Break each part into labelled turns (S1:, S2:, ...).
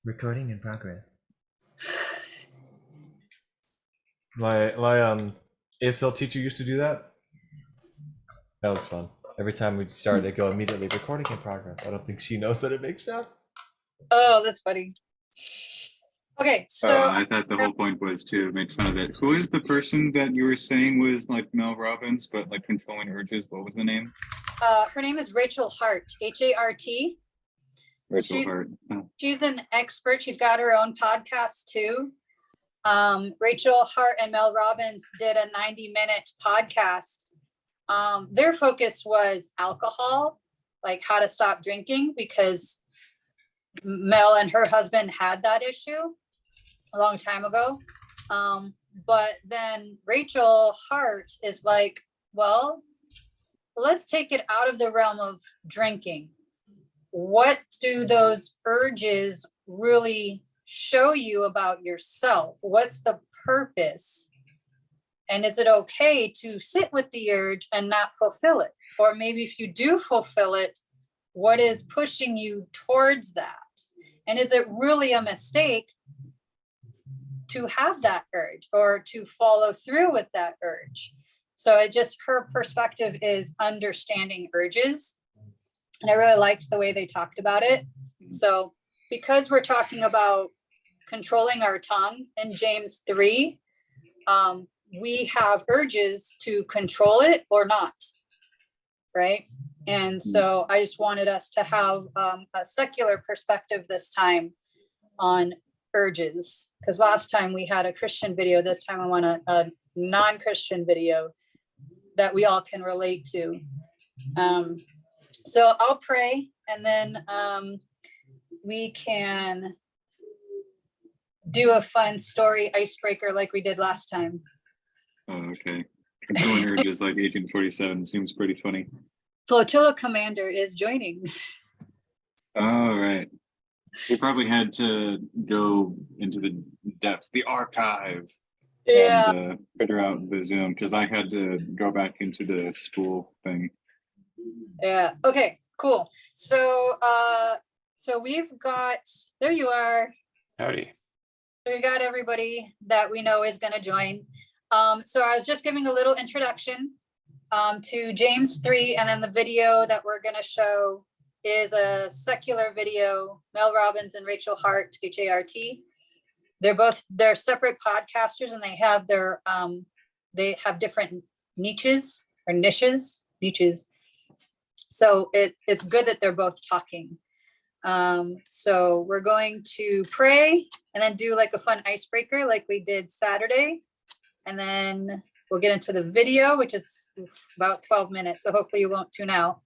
S1: Recording in progress. My ASL teacher used to do that. That was fun. Every time we started, it go immediately recording in progress. I don't think she knows that it makes sound.
S2: Oh, that's funny. Okay, so
S3: I thought the whole point was to make fun of it. Who is the person that you were saying was like Mel Robbins, but like controlling urges? What was the name?
S2: Her name is Rachel Hart, H-A-R-T.
S3: Rachel Hart.
S2: She's an expert. She's got her own podcast too. Rachel Hart and Mel Robbins did a 90-minute podcast. Their focus was alcohol, like how to stop drinking, because Mel and her husband had that issue a long time ago. But then Rachel Hart is like, well, let's take it out of the realm of drinking. What do those urges really show you about yourself? What's the purpose? And is it okay to sit with the urge and not fulfill it? Or maybe if you do fulfill it, what is pushing you towards that? And is it really a mistake to have that urge or to follow through with that urge? So it just, her perspective is understanding urges. And I really liked the way they talked about it. So because we're talking about controlling our tongue in James 3, we have urges to control it or not, right? And so I just wanted us to have a secular perspective this time on urges, because last time we had a Christian video. This time I want a non-Christian video that we all can relate to. So I'll pray, and then we can do a fun story icebreaker like we did last time.
S3: Oh, okay. Controlling urges like Agent 47 seems pretty funny.
S2: Flotilla Commander is joining.
S3: Oh, right. We probably had to go into the depths, the archive, and figure out the Zoom, because I had to go back into the spool thing.
S2: Yeah. Okay, cool. So so we've got, there you are.
S4: Howdy.
S2: So we got everybody that we know is going to join. So I was just giving a little introduction to James 3, and then the video that we're going to show is a secular video. Mel Robbins and Rachel Hart, H-A-R-T. They're separate podcasters, and they have their they have different niches. So it's good that they're both talking. So we're going to pray and then do like a fun icebreaker like we did Saturday. And then we'll get into the video, which is about 12 minutes. So hopefully you won't tune out.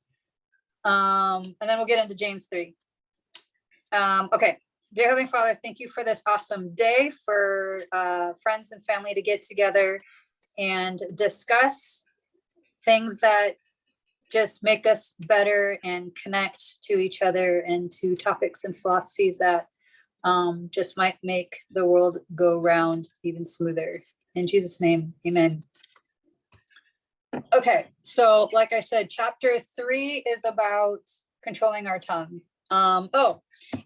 S2: And then we'll get into James 3. Okay. Dear Heavenly Father, thank you for this awesome day, for friends and family to get together and discuss things that just make us better and connect to each other and to topics and philosophies that just might make the world go round even smoother. In Jesus' name, amen. Okay, so like I said, chapter 3 is about controlling our tongue.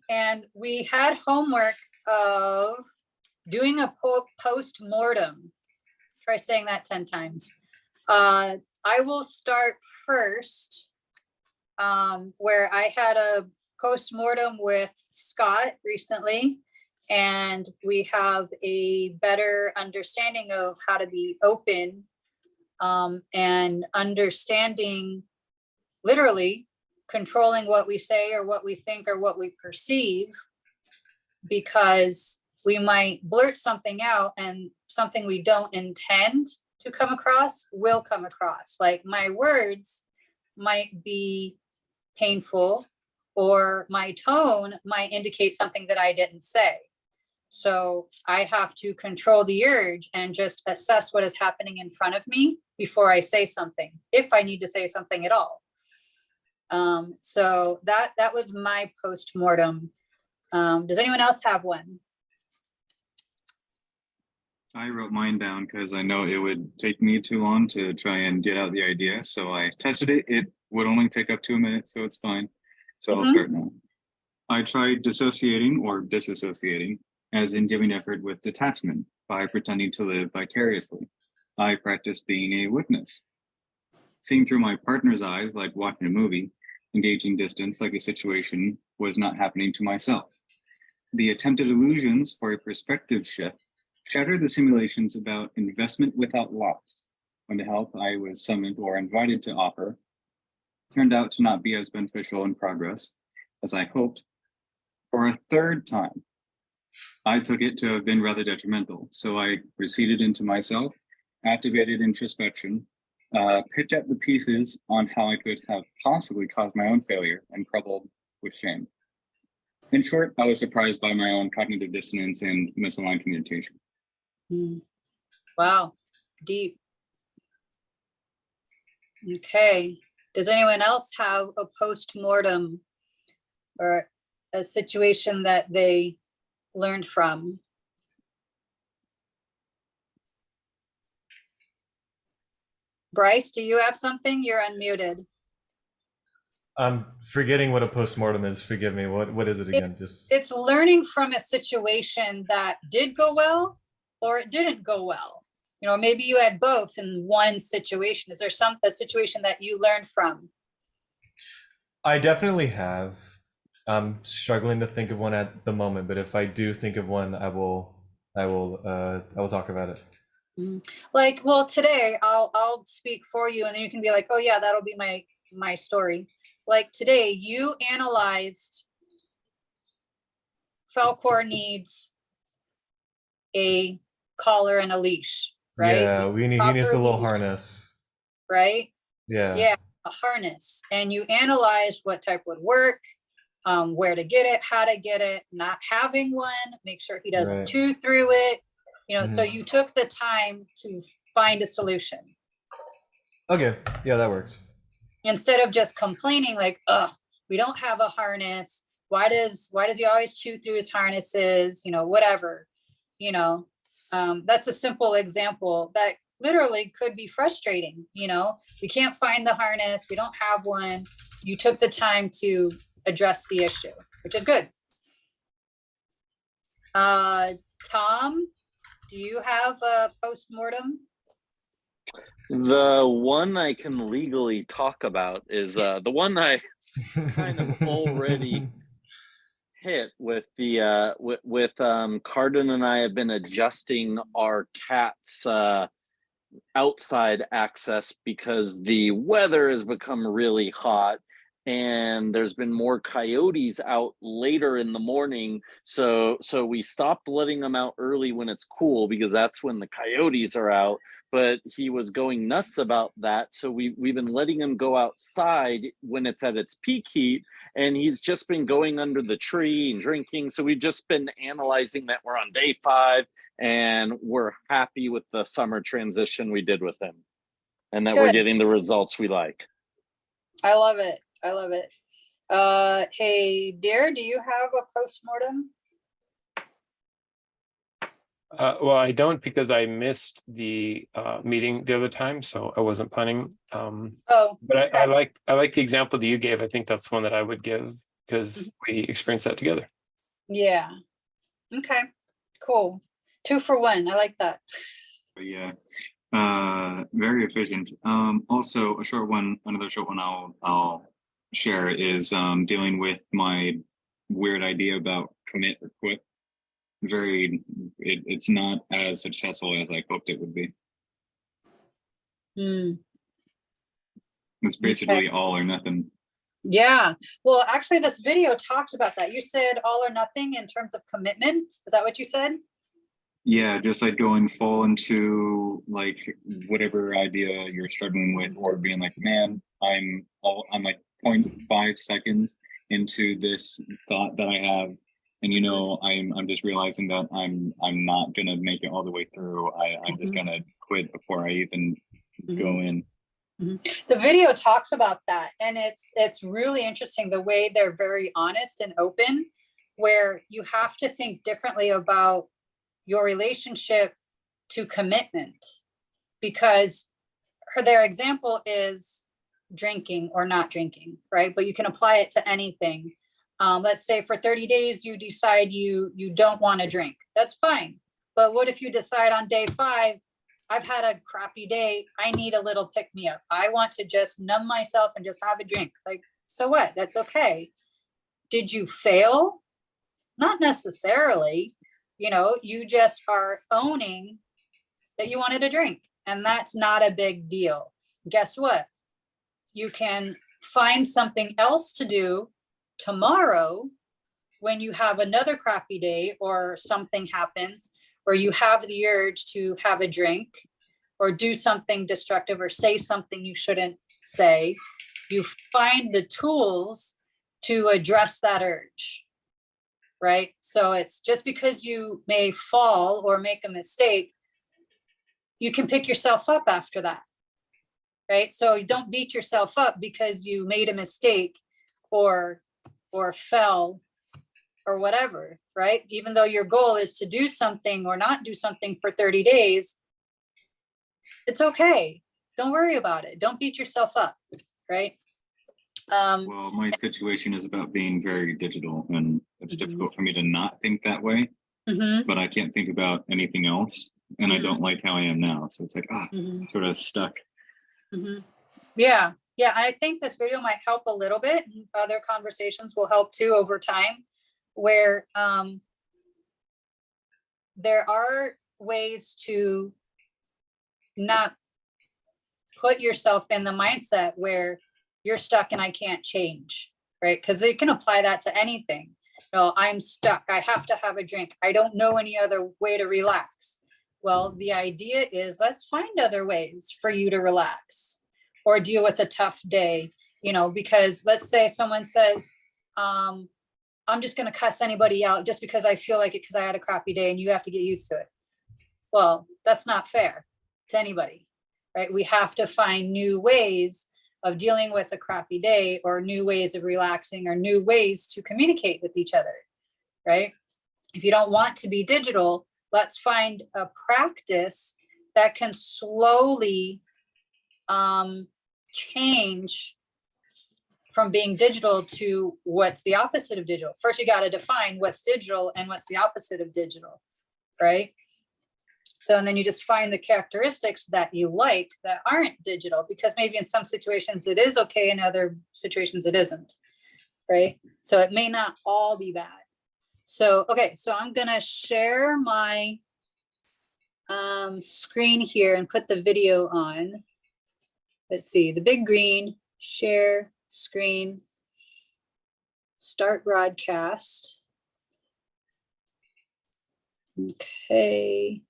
S2: And we had homework of doing a post-mortem. Try saying that 10 times. I will start first, where I had a post-mortem with Scott recently, and we have a better understanding of how to be open and understanding, literally controlling what we say or what we think or what we perceive, because we might blurt something out and something we don't intend to come across will come across. Like my words might be painful, or my tone might indicate something that I didn't say. So I have to control the urge and just assess what is happening in front of me before I say something, if I need to say something at all. So that was my post-mortem. Does anyone else have one?
S3: I wrote mine down because I know it would take me too long to try and get out the idea. So I tested it. It would only take up 2 minutes, so it's fine. So I'll start now. I tried dissociating or disassociating, as in giving effort with detachment by pretending to live vicariously. I practiced being a witness. Seeing through my partner's eyes like watching a movie, engaging distance like a situation was not happening to myself. The attempted illusions for a perspective shift shattered the simulations about investment without loss, when the help I was summoned or invited to offer turned out to not be as beneficial in progress as I hoped. For a third time, I took it to have been rather detrimental, so I receded into myself, activated introspection, picked up the pieces on how I could have possibly caused my own failure, and crumbled with shame. In short, I was surprised by my own cognitive dissonance and misaligned communication.
S2: Wow, deep. Okay. Does anyone else have a post-mortem or a situation that they learned from? Bryce, do you have something? You're unmuted.
S1: I'm forgetting what a postmortem is. Forgive me. What is it again?
S2: It's learning from a situation that did go well or it didn't go well. You know, maybe you had both in one situation. Is there a situation that you learned from?
S1: I definitely have. I'm struggling to think of one at the moment, but if I do think of one, I will talk about it.
S2: Like, well, today I'll speak for you, and then you can be like, oh yeah, that'll be my story. Like today, you analyzed Falcor needs a collar and a leash, right?
S1: Yeah, he needs the little harness.
S2: Right?
S1: Yeah.
S2: Yeah, a harness. And you analyzed what type would work, where to get it, how to get it, not having one, make sure he doesn't chew through it. You know, so you took the time to find a solution.
S1: Okay, yeah, that works.
S2: Instead of just complaining like, ugh, we don't have a harness. Why does he always chew through his harnesses? You know, whatever, you know, that's a simple example that literally could be frustrating. You know, we can't find the harness. We don't have one. You took the time to address the issue, which is good. Tom, do you have a postmortem?
S4: The one I can legally talk about is the one I kind of already hit with the with Cardin and I have been adjusting our cat's outside access because the weather has become really hot and there's been more coyotes out later in the morning, so we stopped letting them out early when it's cool because that's when the coyotes are out. But he was going nuts about that, so we've been letting him go outside when it's at its peak heat, and he's just been going under the tree and drinking. So we've just been analyzing that. We're on day 5 and we're happy with the summer transition we did with him and that we're getting the results we like.
S2: I love it. I love it. Hey, dear, do you have a postmortem?
S5: Well, I don't, because I missed the meeting the other time, so I wasn't planning. But okay. I like the example that you gave. I think that's one that I would give because we experienced that together.
S2: Yeah. Okay. Cool. 2 for 1. I like that.
S3: Yeah. Very efficient. Also, a short one. Another short one I'll share is dealing with my weird idea about commit or quit. It's not as successful as I hoped it would be. It's basically all or nothing.
S2: Yeah. Well, actually, this video talks about that. You said all or nothing in terms of commitment. Is that what you said?
S3: Yeah, just like going full into like whatever idea you're struggling with, or being like, man, I'm like 0.5 seconds into this thought that I have, and you know, I'm just realizing that I'm not gonna make it all the way through. I'm just gonna quit before I even go in.
S2: The video talks about that, and it's really interesting the way they're very honest and open, where you have to think differently about your relationship to commitment, because their example is drinking or not drinking, right? But you can apply it to anything. Let's say for 30 days, you decide you don't want to drink. That's fine. But what if you decide on day 5, I've had a crappy day. I need a little pick me up. I want to just numb myself and just have a drink. Like, so what? That's okay. Did you fail? Not necessarily. You just are owning that you wanted a drink, and that's not a big deal. Guess what? You can find something else to do tomorrow when you have another crappy day or something happens where you have the urge to have a drink or do something destructive or say something you shouldn't say. You find the tools to address that urge, right? So it's just because you may fall or make a mistake, you can pick yourself up after that, right? So you don't beat yourself up because you made a mistake or fell or whatever, right? Even though your goal is to do something or not do something for 30 days, it's okay. Don't worry about it. Don't beat yourself up, right?
S3: Well, my situation is about being very digital, and it's difficult for me to not think that way, but I can't think about anything else, and I don't like how I am now. So it's like, sort of stuck.
S2: Yeah. I think this video might help a little bit. Other conversations will help too over time, where there are ways to not put yourself in the mindset where you're stuck and I can't change, right? Because it can apply that to anything. I'm stuck. I have to have a drink. I don't know any other way to relax. Well, the idea is let's find other ways for you to relax or deal with a tough day, because let's say someone says, I'm just going to cuss anybody out just because I feel like it because I had a crappy day and you have to get used to it. Well, that's not fair to anybody, right? We have to find new ways of dealing with a crappy day or new ways of relaxing or new ways to communicate with each other, right? If you don't want to be digital, let's find a practice that can slowly change from being digital to what's the opposite of digital. First, you got to define what's digital and what's the opposite of digital, right? So, and then you just find the characteristics that you like that aren't digital, because maybe in some situations it is okay, in other situations it isn't, right? So it may not all be bad. So, okay, so I'm gonna share my screen here and put the video on. Let's see, the big green, share screen, start broadcast. Okay.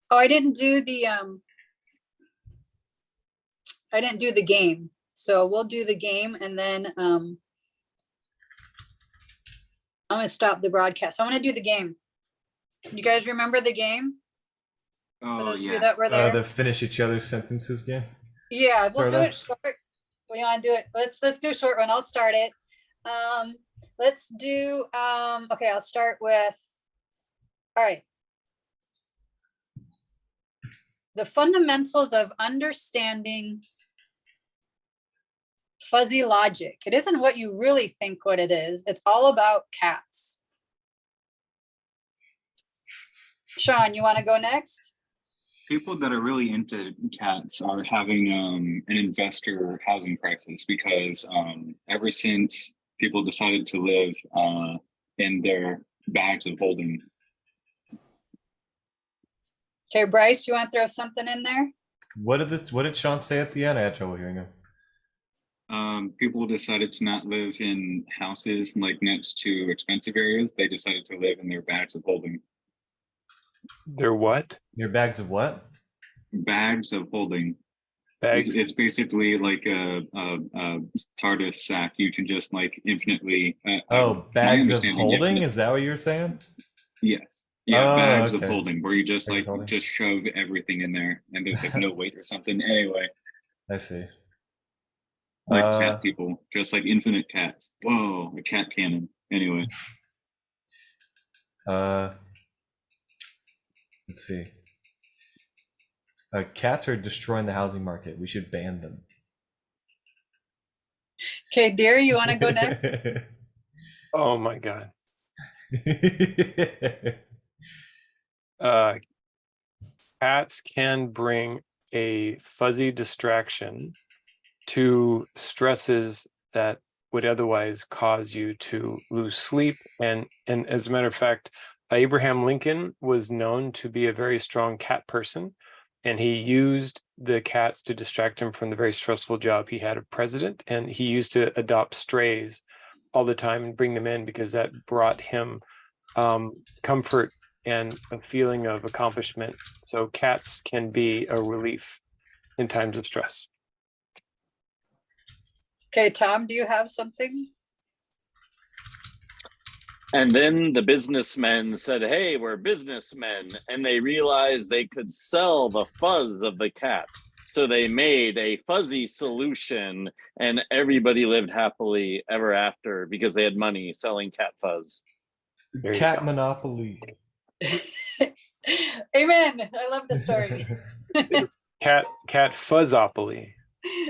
S2: Oh, I didn't do the game. So we'll do the game and then I'm gonna stop the broadcast. I want to do the game. You guys remember the game?
S3: Oh, yeah.
S2: That were there?
S1: The finish each other's sentences game.
S2: Yeah, we'll do
S1: of.
S2: it short. We want to do it. Let's do a short one. I'll start it. Let's do okay, I'll start with, all right. The fundamentals of understanding fuzzy logic. It isn't what you really think what it is. It's all about cats. Sean, you want to go next?
S3: People that are really into cats are having an investor housing crisis because ever since people decided to live in their bags of holding.
S2: Okay, Bryce, you want to throw something in there?
S1: What did Sean say at the end? I had trouble hearing him.
S3: People decided to not live in houses like next to expensive areas. They decided to live in their bags of holding.
S5: Their what?
S1: Your bags of what?
S3: Bags of holding.
S5: Bags.
S3: It's basically like a TARDIS sack. You can just like infinitely.
S1: Bags of holding? Is that what you were saying?
S3: Yes. Yeah, bags
S1: okay.
S3: of holding, where you just
S1: Bags
S3: like just shove everything in there, and there's like no weight or something. Anyway.
S1: I see.
S3: Like cat people, just like infinite cats. Whoa, a cat cannon. Anyway.
S1: Let's see. Cats are destroying the housing market. We should ban them.
S2: Okay, dear, you want to go next?
S5: Oh my God. Cats can bring a fuzzy distraction to stresses that would otherwise cause you to lose sleep. And as a matter of fact, Abraham Lincoln was known to be a very strong cat person, and he used the cats to distract him from the very stressful job he had of president. And he used to adopt strays all the time and bring them in because that brought him comfort and a feeling of accomplishment. So cats can be a relief in times of stress.
S2: Okay, Tom, do you have something?
S4: And then the businessmen said, hey, we're businessmen. And they realized they could sell the fuzz of the cat. So they made a fuzzy solution, and everybody lived happily ever after because they had money selling cat fuzz.
S1: Cat monopoly.
S2: Amen. I love the story.
S5: Cat fuzzopoly.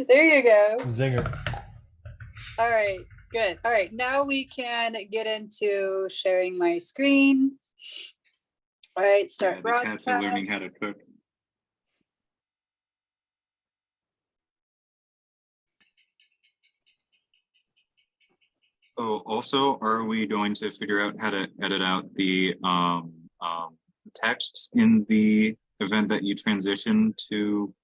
S2: There you go.
S1: Zinger.
S2: All right, good. All right, now we can get into sharing my screen. All right, start
S3: The
S2: broadcast.
S3: cats are learning how to cook. Oh, also, are we going to figure out how to edit out the texts in the event that you transition to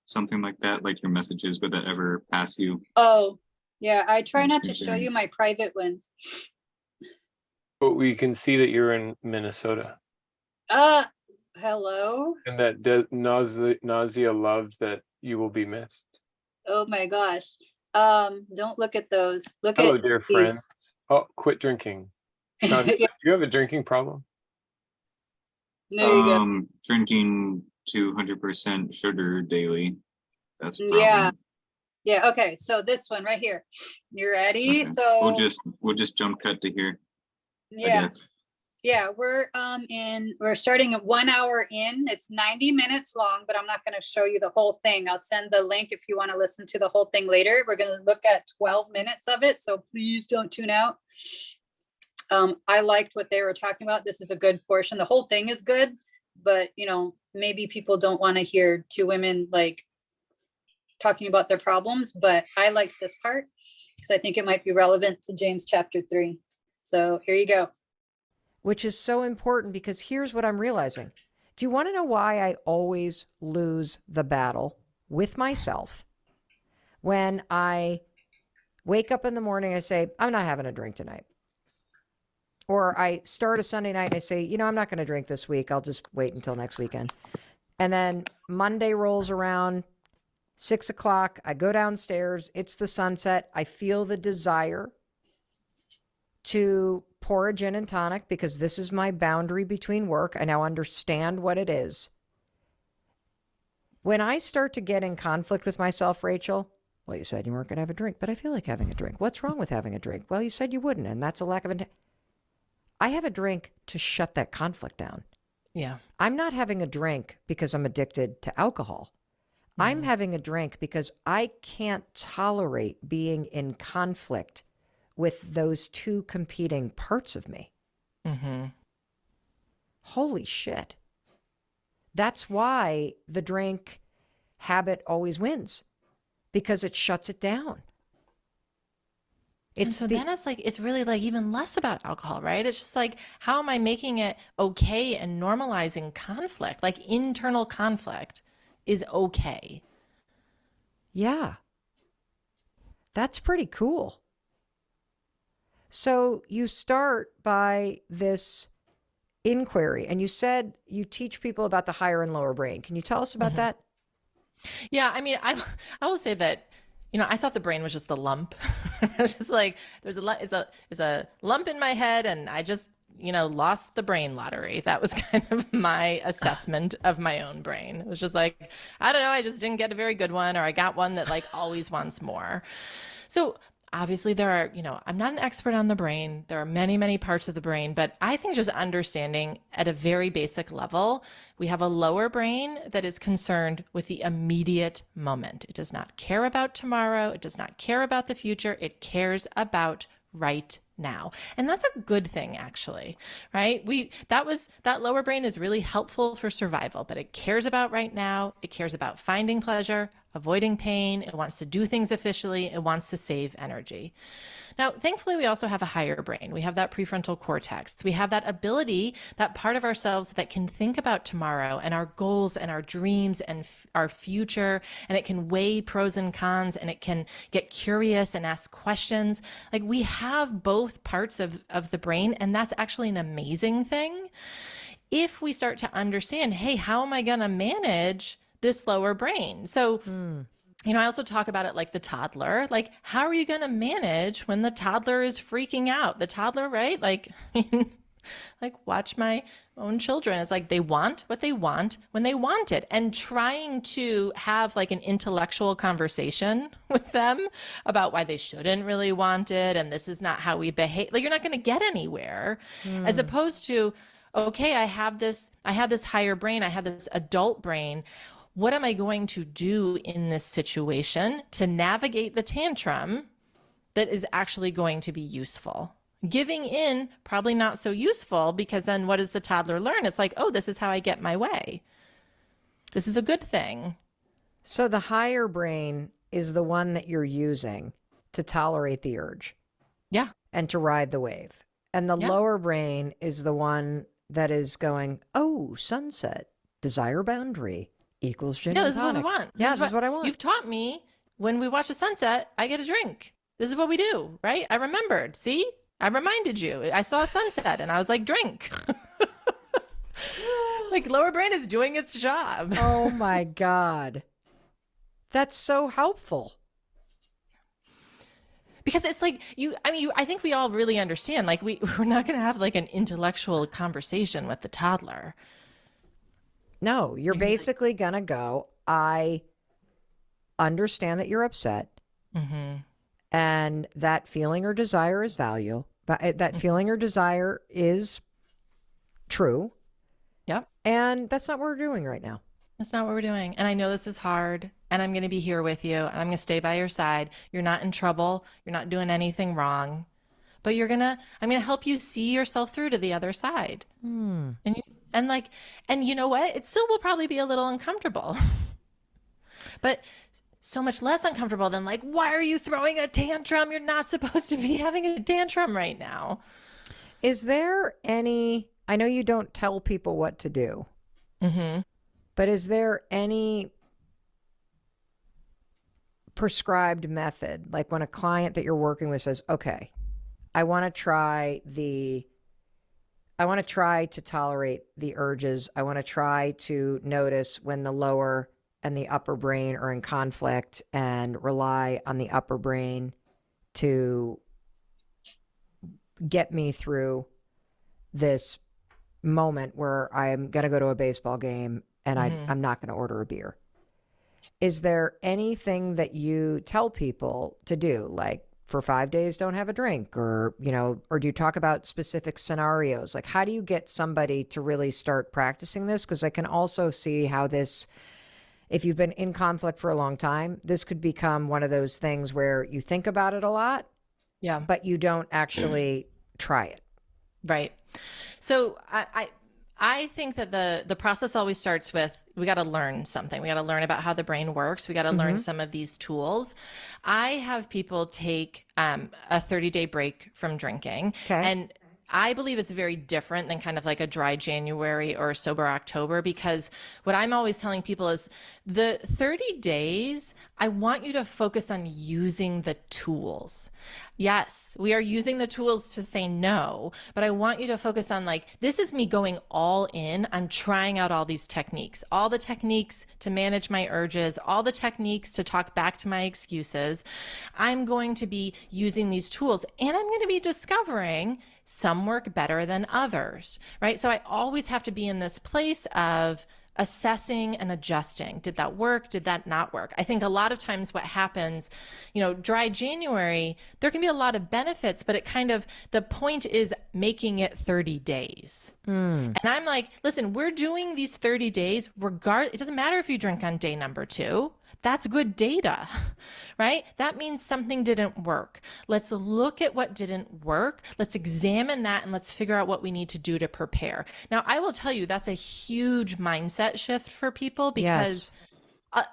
S3: something like that, like your messages? Would that ever pass you?
S2: Oh, yeah, I try not to show you my private ones.
S5: But we can see that you're in Minnesota.
S2: Hello?
S5: And that Nausea loved that you will be missed.
S2: Oh my gosh. Don't look at those. Look
S5: Hello,
S2: at
S5: dear
S2: these.
S5: friend. Oh, quit drinking. Sean, do you have a drinking problem?
S2: There you go.
S3: Drinking 200% sugar daily. That's a problem.
S2: Yeah. Yeah, okay, so this one right here. You ready?
S3: Okay.
S2: So
S3: we'll just jump cut to here.
S2: yeah. Yeah, we're starting at 1 hour in. It's 90 minutes long, but I'm not going to show you the whole thing. I'll send the link if you want to listen to the whole thing later. We're going to look at 12 minutes of it, so please don't tune out. I liked what they were talking about. This is a good portion. The whole thing is good, but you know, maybe people don't want to hear two women like talking about their problems, but I liked this part because I think it might be relevant to James chapter 3. So here you go.
S6: Which is so important because here's what I'm realizing. Do you want to know why I always lose the battle with myself? When I wake up in the morning, I say, I'm not having a drink tonight. Or I start a Sunday night and I say, you know, I'm not going to drink this week. I'll just wait until next weekend. And then Monday rolls around, 6 o'clock. I go downstairs. It's the sunset. I feel the desire to pour a gin and tonic because this is my boundary between work. I now understand what it is. When I start to get in conflict with myself, Rachel, well, you said you weren't going to have a drink, but I feel like having a drink. What's wrong with having a drink? Well, you said you wouldn't, and that's a lack of intent. I have a drink to shut that conflict down.
S7: Yeah.
S6: I'm not having a drink because I'm addicted to alcohol. I'm having a drink because I can't tolerate being in conflict with those two competing parts of me.
S7: Mm-hmm.
S6: Holy shit. That's why the drink habit always wins, because it shuts it down.
S7: And so then it's like, it's really like even less about alcohol, right? It's just like, how am I making it okay and normalizing conflict? Like internal conflict is okay.
S6: Yeah. That's pretty cool. So you start by this inquiry, and you said you teach people about the higher and lower brain. Can you tell us about that?
S7: Yeah, I mean, I will say that, you know, I thought the brain was just a lump. It's just like there's a lump in my head, and I just, you know, lost the brain lottery. That was kind of my assessment of my own brain. It was just like, I don't know, I just didn't get a very good one, or I got one that like always wants more. So obviously there are, I'm not an expert on the brain. There are many, many parts of the brain, but I think just understanding at a very basic level, we have a lower brain that is concerned with the immediate moment. It does not care about tomorrow. It does not care about the future. It cares about right now. And that's a good thing, actually, right? That lower brain is really helpful for survival, but it cares about right now. It cares about finding pleasure, avoiding pain. It wants to do things efficiently. It wants to save energy. Now, thankfully, we also have a higher brain. We have that prefrontal cortex. We have that ability, that part of ourselves that can think about tomorrow and our goals and our dreams and our future. And it can weigh pros and cons, and it can get curious and ask questions. Like, we have both parts of the brain, and that's actually an amazing thing. If we start to understand, hey, how am I going to manage this lower brain? So, I also talk about it like the toddler. Like, how are you going to manage when the toddler is freaking out? The toddler, right? Like, watch my own children. It's like they want what they want when they want it. And trying to have like an intellectual conversation with them about why they shouldn't really want it. And this is not how we behave. Like, you're not going to get anywhere, as opposed to, okay, I have this higher brain. I have this adult brain. What am I going to do in this situation to navigate the tantrum that is actually going to be useful? Giving in, probably not so useful, because then what does the toddler learn? It's like, oh, this is how I get my way. This is a good thing.
S6: So the higher brain is the one that you're using to tolerate the urge.
S7: Yeah.
S6: And to ride the wave. And the lower brain is the one that is going, oh, sunset, desire boundary equals gin and
S7: this is what we
S6: tonic.
S7: want.
S6: Yeah, this is what I want.
S7: You've taught me when we watch the sunset, I get a drink. This is what we do, right? I remembered. See? I reminded you. I saw a sunset and I was like, drink. Like, lower brain is doing its job.
S6: Oh my God. That's so helpful.
S7: Because it's like, I think we all really understand, like, we're not going to have like an intellectual conversation with the toddler.
S6: No, you're basically going to go, I understand that you're upset, and that feeling or desire is value, but that feeling or desire is true.
S7: Yep.
S6: And that's not what we're doing right now.
S7: That's not what we're doing. And I know this is hard, and I'm going to be here with you, and I'm going to stay by your side. You're not in trouble. You're not doing anything wrong, but I'm going to help you see yourself through to the other side. And you know what? It still will probably be a little uncomfortable, but so much less uncomfortable than like, why are you throwing a tantrum? You're not supposed to be having a tantrum right now.
S6: Is there any, I know you don't tell people what to do, but is there any prescribed method? Like when a client that you're working with says, okay, I want to try to tolerate the urges. I want to try to notice when the lower and the upper brain are in conflict and rely on the upper brain to get me through this moment where I'm going to go to a baseball game and I'm not going to order a beer. Is there anything that you tell people to do? Like, for 5 days, don't have a drink, or do you talk about specific scenarios? Like, how do you get somebody to really start practicing this? Because I can also see how this, if you've been in conflict for a long time, this could become one of those things where you think about it a lot, but you don't actually try it.
S7: Right. So I think that the process always starts with, we got to learn something. We got to learn about how the brain works. We got to learn some of these tools. I have people take a 30-day break from drinking.
S6: Okay.
S7: And I believe it's very different than kind of like a dry January or a sober October, because what I'm always telling people is the 30 days, I want you to focus on using the tools. Yes, we are using the tools to say no, but I want you to focus on, like, this is me going all in on trying out all these techniques, all the techniques to manage my urges, all the techniques to talk back to my excuses. I'm going to be using these tools, and I'm going to be discovering some work better than others, right? So I always have to be in this place of assessing and adjusting. Did that work? Did that not work? I think a lot of times what happens, you know, dry January, there can be a lot of benefits, but the point is making it 30 days. And I'm like, listen, we're doing these 30 days it doesn't matter if you drink on day number 2. That's good data, right? That means something didn't work. Let's look at what didn't work. Let's examine that and let's figure out what we need to do to prepare. Now, I will tell you, that's a huge mindset shift for people because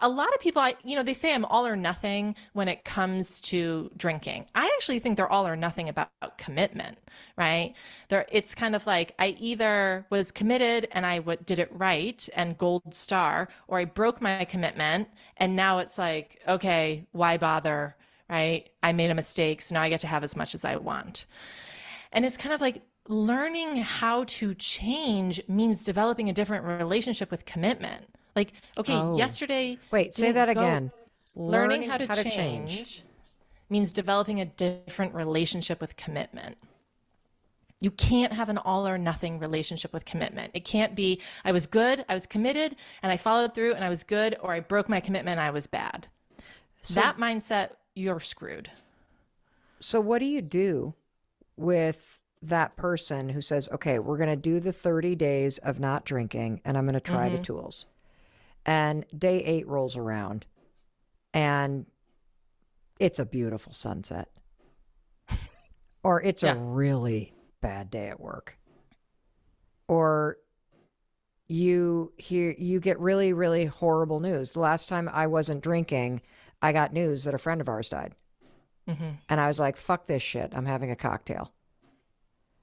S7: a lot of people, they say I'm all or nothing when it comes to drinking. I actually think they're all or nothing about commitment, right? It's kind of like I either was committed and I did it right and gold star, or I broke my commitment and now it's like, okay, why bother, right? I made a mistake, so now I get to have as much as I want. And it's kind of like learning how to change means developing a different relationship with commitment. Like, okay, yesterday.
S6: Wait, say that again.
S7: Learning how to change means developing a different relationship with commitment. You can't have an all or nothing relationship with commitment. It can't be, I was good, I was committed, and I followed through and I was good, or I broke my commitment and I was bad. So, that mindset, you're screwed.
S6: So what do you do with that person who says, okay, we're going to do the 30 days of not drinking and I'm going to try the tools? And day 8 rolls around and it's a beautiful sunset. Or it's a really bad day at work. Or you get really, really horrible news. The last time I wasn't drinking, I got news that a friend of ours died. And I was like, fuck this shit. I'm having a cocktail.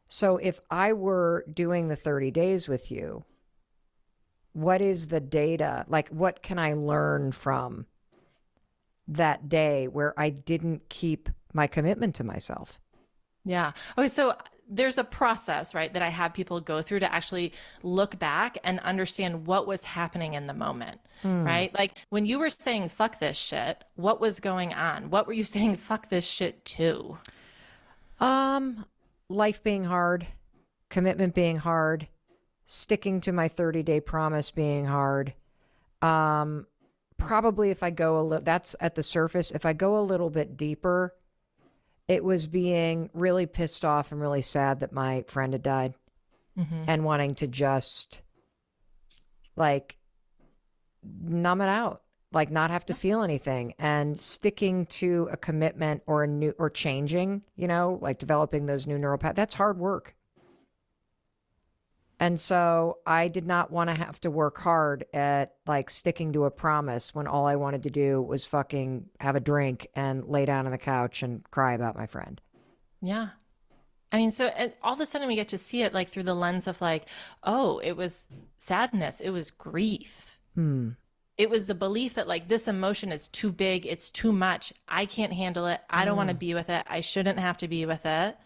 S6: So if I were doing the 30 days with you, what is the data? Like, what can I learn from that day where I didn't keep my commitment to myself?
S7: Yeah. Okay. So there's a process, right, that I have people go through to actually look back and understand what was happening in the moment, right? Like when you were saying, fuck this shit, what was going on? What were you saying, fuck this shit to?
S6: Life being hard, commitment being hard, sticking to my 30-day promise being hard. Probably if I go a little, that's at the surface. If I go a little bit deeper, it was being really pissed off and really sad that my friend had died and wanting to just like numb it out, like not have to feel anything, and sticking to a commitment or changing, like developing those new neural paths. That's hard work. And so I did not want to have to work hard at like sticking to a promise when all I wanted to do was fucking have a drink and lay down on the couch and cry about my friend.
S7: Yeah. I mean, so all of a sudden we get to see it like through the lens of like, oh, it was sadness. It was grief. It was the belief that like this emotion is too big. It's too much. I can't handle it. I don't want to be with it. I shouldn't have to be with it,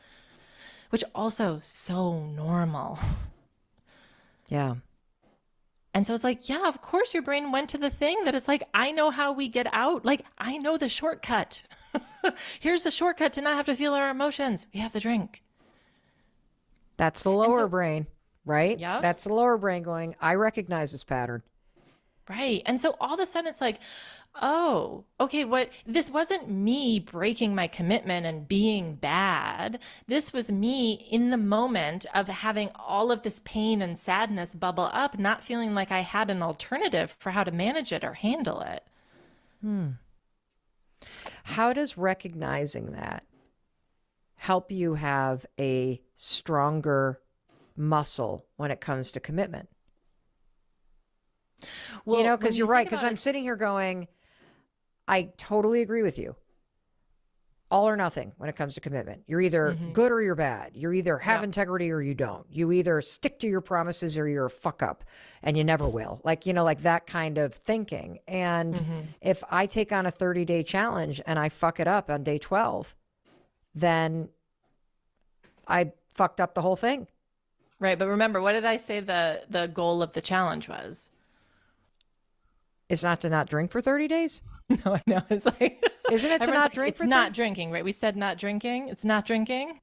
S7: which also so normal.
S6: Yeah.
S7: And so it's like, yeah, of course your brain went to the thing that it's like, I know how we get out. Like, I know the shortcut. Here's the shortcut to not have to feel our emotions. We have the drink.
S6: That's the lower brain, right?
S7: Yeah.
S6: That's the lower brain going, I recognize this pattern.
S7: Right. And so all of a sudden it's like, oh, okay, this wasn't me breaking my commitment and being bad. This was me in the moment of having all of this pain and sadness bubble up, not feeling like I had an alternative for how to manage it or handle it.
S6: How does recognizing that help you have a stronger muscle when it comes to commitment? Well, because you're right, because I'm sitting here going, I totally agree with you. All or nothing when it comes to commitment. You're either good or you're bad. You either have integrity or you don't. You either stick to your promises or you're a fuck up and you never will. Like, like that kind of thinking. And if I take on a 30-day challenge and I fuck it up on day 12, then I fucked up the whole thing.
S7: Right. But remember, what did I say the goal of the challenge was?
S6: It's not to not drink for 30 days?
S7: No, I know. It's like,
S6: isn't it to not drink?
S7: It's not drinking, right? We said not drinking. It's not drinking.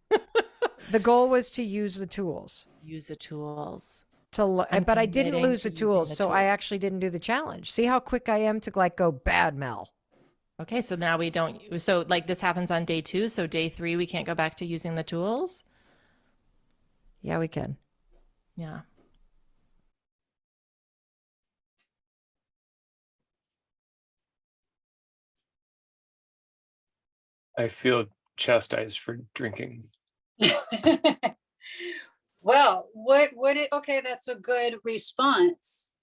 S6: The goal was to use the tools.
S7: Use the tools.
S6: but I didn't
S7: committing
S6: lose
S7: to
S6: the
S7: using
S6: tools,
S7: the
S6: so I
S7: tool.
S6: actually didn't do the challenge. See how quick I am to like go bad, Mel.
S7: Okay, so now we don't, so like this happens on day 2, so day 3 we can't go back to using the tools?
S6: Yeah, we can.
S7: Yeah.
S5: I feel chastised for drinking.
S2: Well, okay, that's a good response.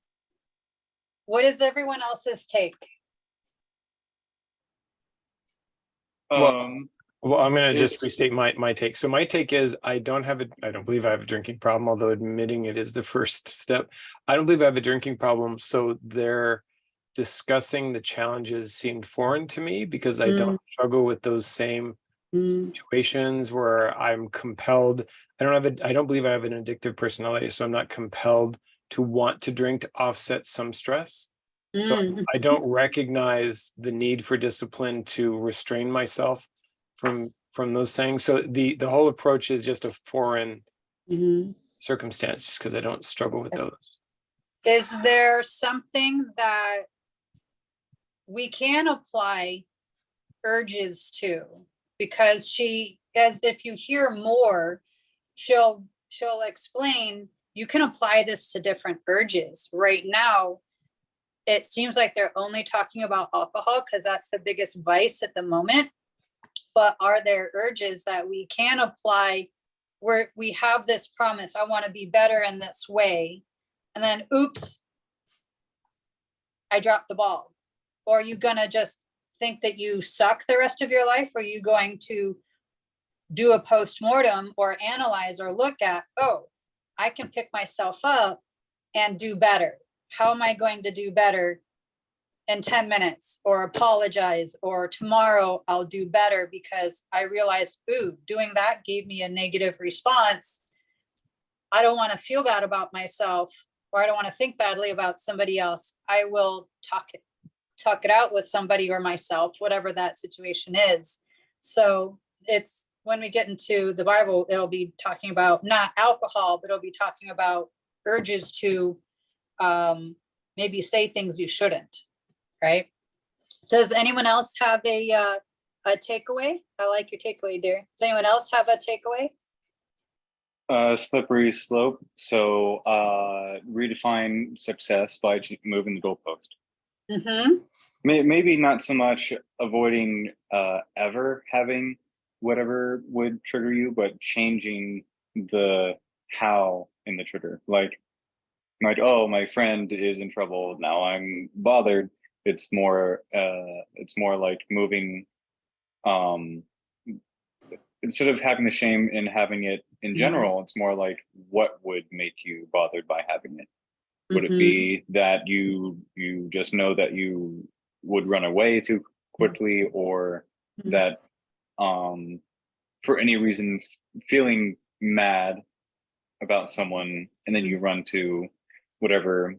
S2: What is everyone else's take?
S5: Well, I'm going to just
S3: It's-
S5: restate my take. So my take is I don't believe I have a drinking problem, although admitting it is the first step. I don't believe I have a drinking problem. So they're discussing the challenges seemed foreign to me because I don't struggle with those same situations where I'm compelled. I don't believe I have an addictive personality, so I'm not compelled to want to drink to offset some stress. So I don't recognize the need for discipline to restrain myself from those things. So the whole approach is just a foreign circumstance, just because I don't struggle with those.
S2: Is there something that we can apply urges to? Because if you hear more, she'll explain, you can apply this to different urges. Right now, it seems like they're only talking about alcohol because that's the biggest vice at the moment. But are there urges that we can apply where we have this promise, I want to be better in this way, and then oops, I dropped the ball? Or are you gonna just think that you suck the rest of your life? Or are you going to do a post-mortem or analyze or look at, oh, I can pick myself up and do better? How am I going to do better in 10 minutes, or apologize, or tomorrow I'll do better because I realized, ooh, doing that gave me a negative response. I don't want to feel bad about myself, or I don't want to think badly about somebody else. I will talk it out with somebody or myself, whatever that situation is. So it's, when we get into the Bible, it'll be talking about not alcohol, but it'll be talking about urges to maybe say things you shouldn't. Right? Does anyone else have a takeaway? I like your takeaway, dear. Does anyone else have a takeaway?
S3: Slippery slope. So redefine success by moving the goalpost. Maybe not so much avoiding ever having whatever would trigger you, but changing the how in the trigger. Like, oh, my friend is in trouble, now I'm bothered. It's more like moving, instead of having the shame and having it in general, it's more like, what would make you bothered by having it? Would it be that you just know that you would run away too quickly, or that for any reason feeling mad about someone and then you run to whatever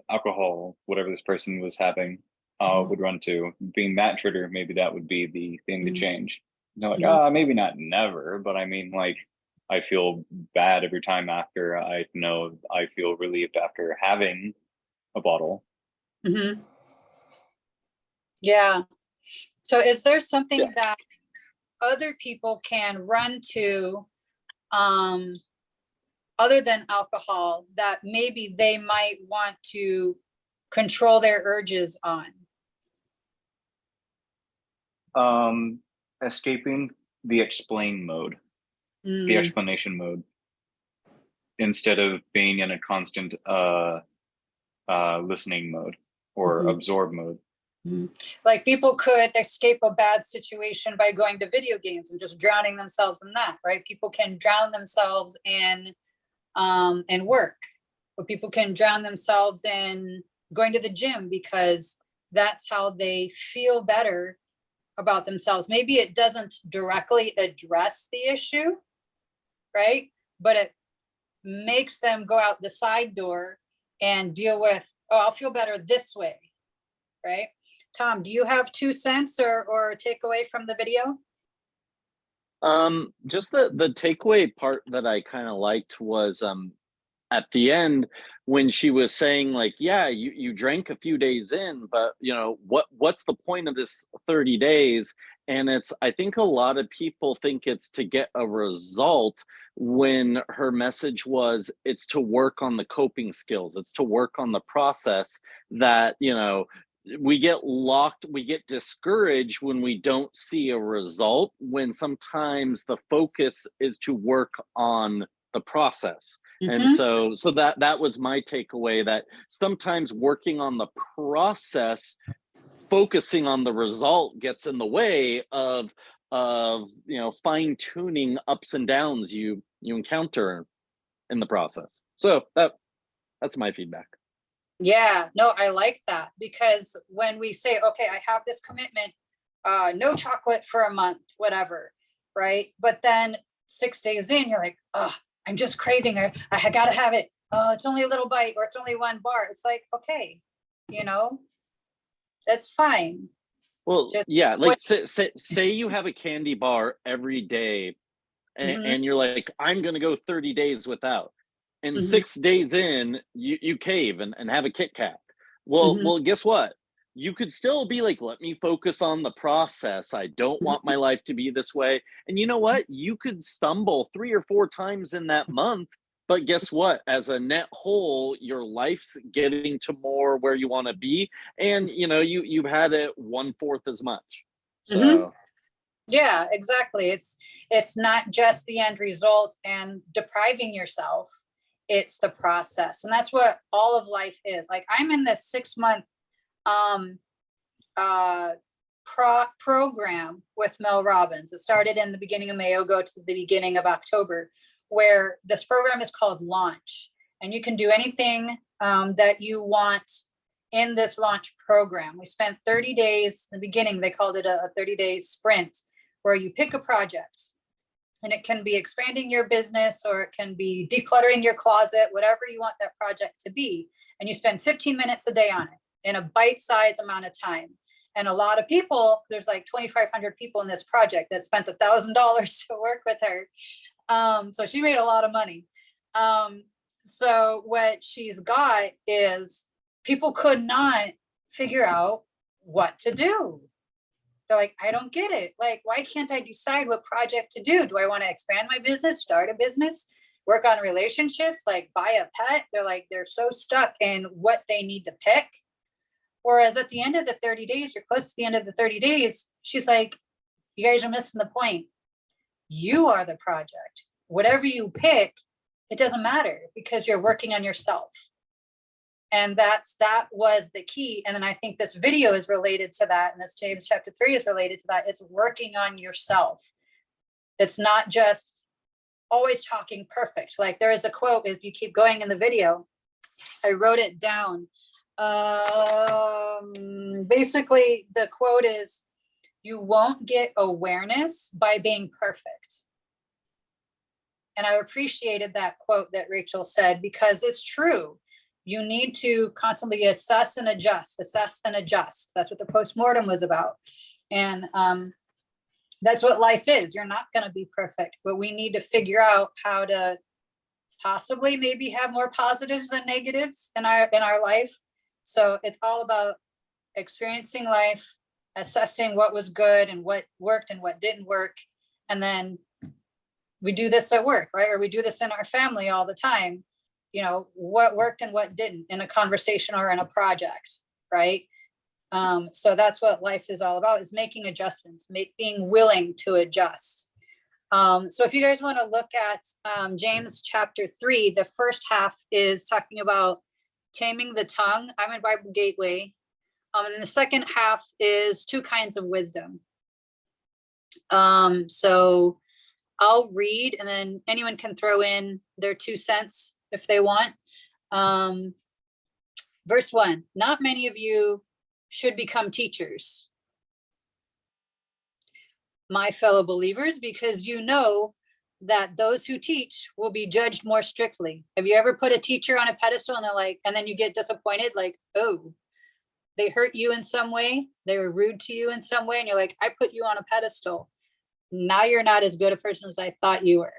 S3: alcohol, whatever this person was having, would run to, being that trigger, maybe that would be the thing to change. Like, maybe not never, but I mean, like, I feel bad every time after I know I feel relieved after having a bottle.
S2: Yeah. So is there something that other people can run to, other than alcohol, that maybe they might want to control their urges on?
S3: Escaping the explain mode, the explanation mode, instead of being in a constant listening mode or absorb mode.
S2: Like, people could escape a bad situation by going to video games and just drowning themselves in that, right? People can drown themselves in work, but people can drown themselves in going to the gym because that's how they feel better about themselves. Maybe it doesn't directly address the issue, right? But it makes them go out the side door and deal with, oh, I'll feel better this way, right? Tom, do you have 2 cents or a takeaway from the video?
S4: Just the takeaway part that I kind of liked was at the end when she was saying like, yeah, you drank a few days in, but you know what's the point of this 30 days? And it's, I think a lot of people think it's to get a result, when her message was it's to work on the coping skills, it's to work on the process. That, you know, we get locked, we get discouraged when we don't see a result, when sometimes the focus is to work on the process. And
S2: Mhm.
S4: so that was my takeaway, that sometimes working on the process, focusing on the result gets in the way of you know, fine tuning ups and downs you encounter in the process. So that's my feedback.
S2: Yeah, no, I like that, because when we say, okay, I have this commitment, no chocolate for a month, whatever, right? But then 6 days in, you're like, oh, I'm just craving it. I gotta have it. Oh, it's only a little bite, or it's only one bar. It's like, okay, you know, that's fine.
S4: Well,
S2: Just
S4: yeah, like
S2: what,
S4: say you have a candy bar every day,
S2: mhm,
S4: and you're like, I'm gonna go 30 days without. And
S2: mhm,
S4: 6 days in, you cave and have a Kit Kat. Well,
S2: mhm,
S4: well, guess what? You could still be like, let me focus on the process. I don't want
S2: mhm,
S4: my life to be this way. And you know what? You could stumble 3 or 4 times in that month, but guess what? As a net whole, your life's getting to more where you want to be, and you know, you've had it 1/4 as much.
S2: mhm.
S4: So
S2: Yeah, exactly. It's not just the end result and depriving yourself. It's the process. And that's what all of life is. Like, I'm in this 6 month um uh program with Mel Robbins. It started in the beginning of May, it'll go to the beginning of October, where this program is called Launch. And you can do anything that you want in this launch program. We spent 30 days in the beginning, they called it a 30-day sprint, where you pick a project, and it can be expanding your business, or it can be decluttering your closet, whatever you want that project to be. And you spend 15 minutes a day on it in a bite-sized amount of time. And a lot of people, there's like 2,500 people in this project that spent $1,000 to work with her. So she made a lot of money. So what she's got is, people could not figure out what to do. They're like, I don't get it. Like, why can't I decide what project to do? Do I want to expand my business, start a business, work on relationships, like buy a pet? They're like, they're so stuck in what they need to pick. Whereas at the end of the 30 days, you're close to the end of the 30 days, she's like, you guys are missing the point. You are the project. Whatever you pick, it doesn't matter, because you're working on yourself. And that was the key. And then I think this video is related to that, and this James chapter 3 is related to that. It's working on yourself. It's not just always talking perfect. Like, there is a quote, if you keep going in the video, I wrote it down. Basically the quote is, you won't get awareness by being perfect. And I appreciated that quote that Rachel said, because it's true. You need to constantly assess and adjust, assess and adjust. That's what the postmortem was about. And that's what life is. You're not going to be perfect, but we need to figure out how to possibly maybe have more positives than negatives in our life. So it's all about experiencing life, assessing what was good and what worked and what didn't work. And then we do this at work, right? Or we do this in our family all the time. You know, what worked and what didn't in a conversation or in a project, right? So that's what life is all about, is making adjustments, being willing to adjust. So if you guys want to look at James chapter 3, the first half is talking about taming the tongue. I'm in Bible Gateway. And then the second half is 2 kinds of wisdom. So I'll read, and then anyone can throw in their 2 cents if they want. Verse 1, not many of you should become teachers, my fellow believers, because you know that those who teach will be judged more strictly. Have you ever put a teacher on a pedestal and they're like, and then you get disappointed, like, oh, they hurt you in some way, they were rude to you in some way, and you're like, I put you on a pedestal. now you're not as good a person as I thought you were.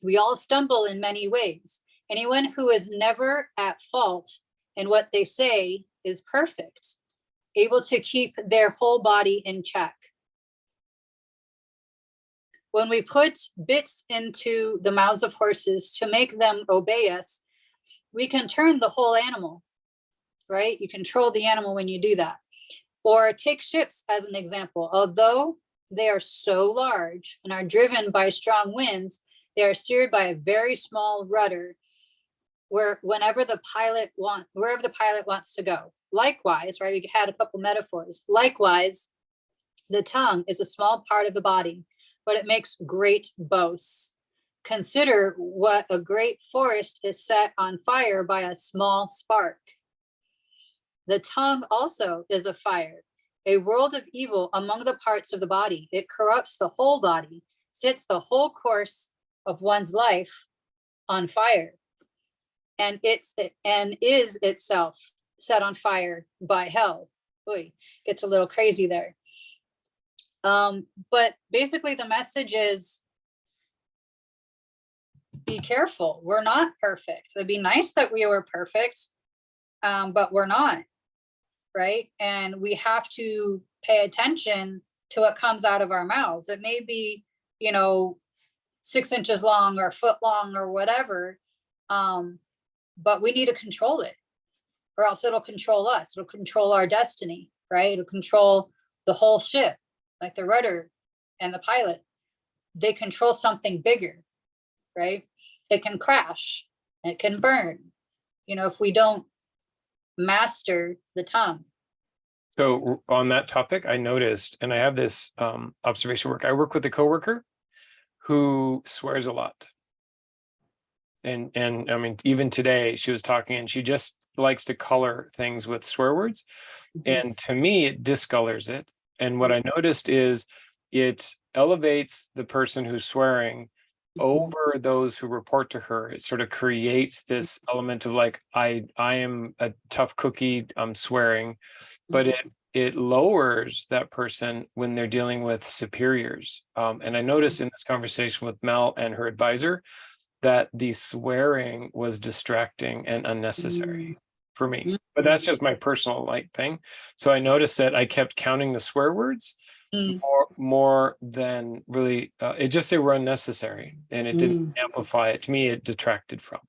S2: We all stumble in many ways. Anyone who is never at fault in what they say is perfect, able to keep their whole body in check. When we put bits into the mouths of horses to make them obey us, we can turn the whole animal, right? You control the animal when you do that. Or take ships as an example. Although they are so large and are driven by strong winds, they are steered by a very small rudder wherever the pilot wants to go. Likewise, right? We had a couple metaphors. Likewise, the tongue is a small part of the body, but it makes great boasts. Consider what a great forest is set on fire by a small spark. The tongue also is a fire, a world of evil among the parts of the body. It corrupts the whole body, sets the whole course of one's life on fire, and is itself set on fire by hell. Oy, gets a little crazy there. But basically the message is, be careful. We're not perfect. It'd be nice that we were perfect, but we're not, right? And we have to pay attention to what comes out of our mouths. It may be, 6 inches long or a foot long or whatever, but we need to control it, or else it'll control us. It'll control our destiny, right? It'll control the whole ship, like the rudder and the pilot. They control something bigger, right? It can crash, it can burn, if we don't master the tongue.
S5: So on that topic, I noticed, and I have this observation work. I work with a coworker who swears a lot. And I mean, even today she was talking and she just likes to color things with swear words. And to me, it discolors it. And what I noticed is it elevates the person who's swearing over those who report to her. It sort of creates this element of like, I am a tough cookie, I'm swearing, but it lowers that person when they're dealing with superiors. And I noticed in this conversation with Mel and her advisor that the swearing was distracting and unnecessary for me. But that's just my personal thing. So I noticed that I kept counting the swear words more than really, they were unnecessary, and it didn't amplify it. To me, it detracted from.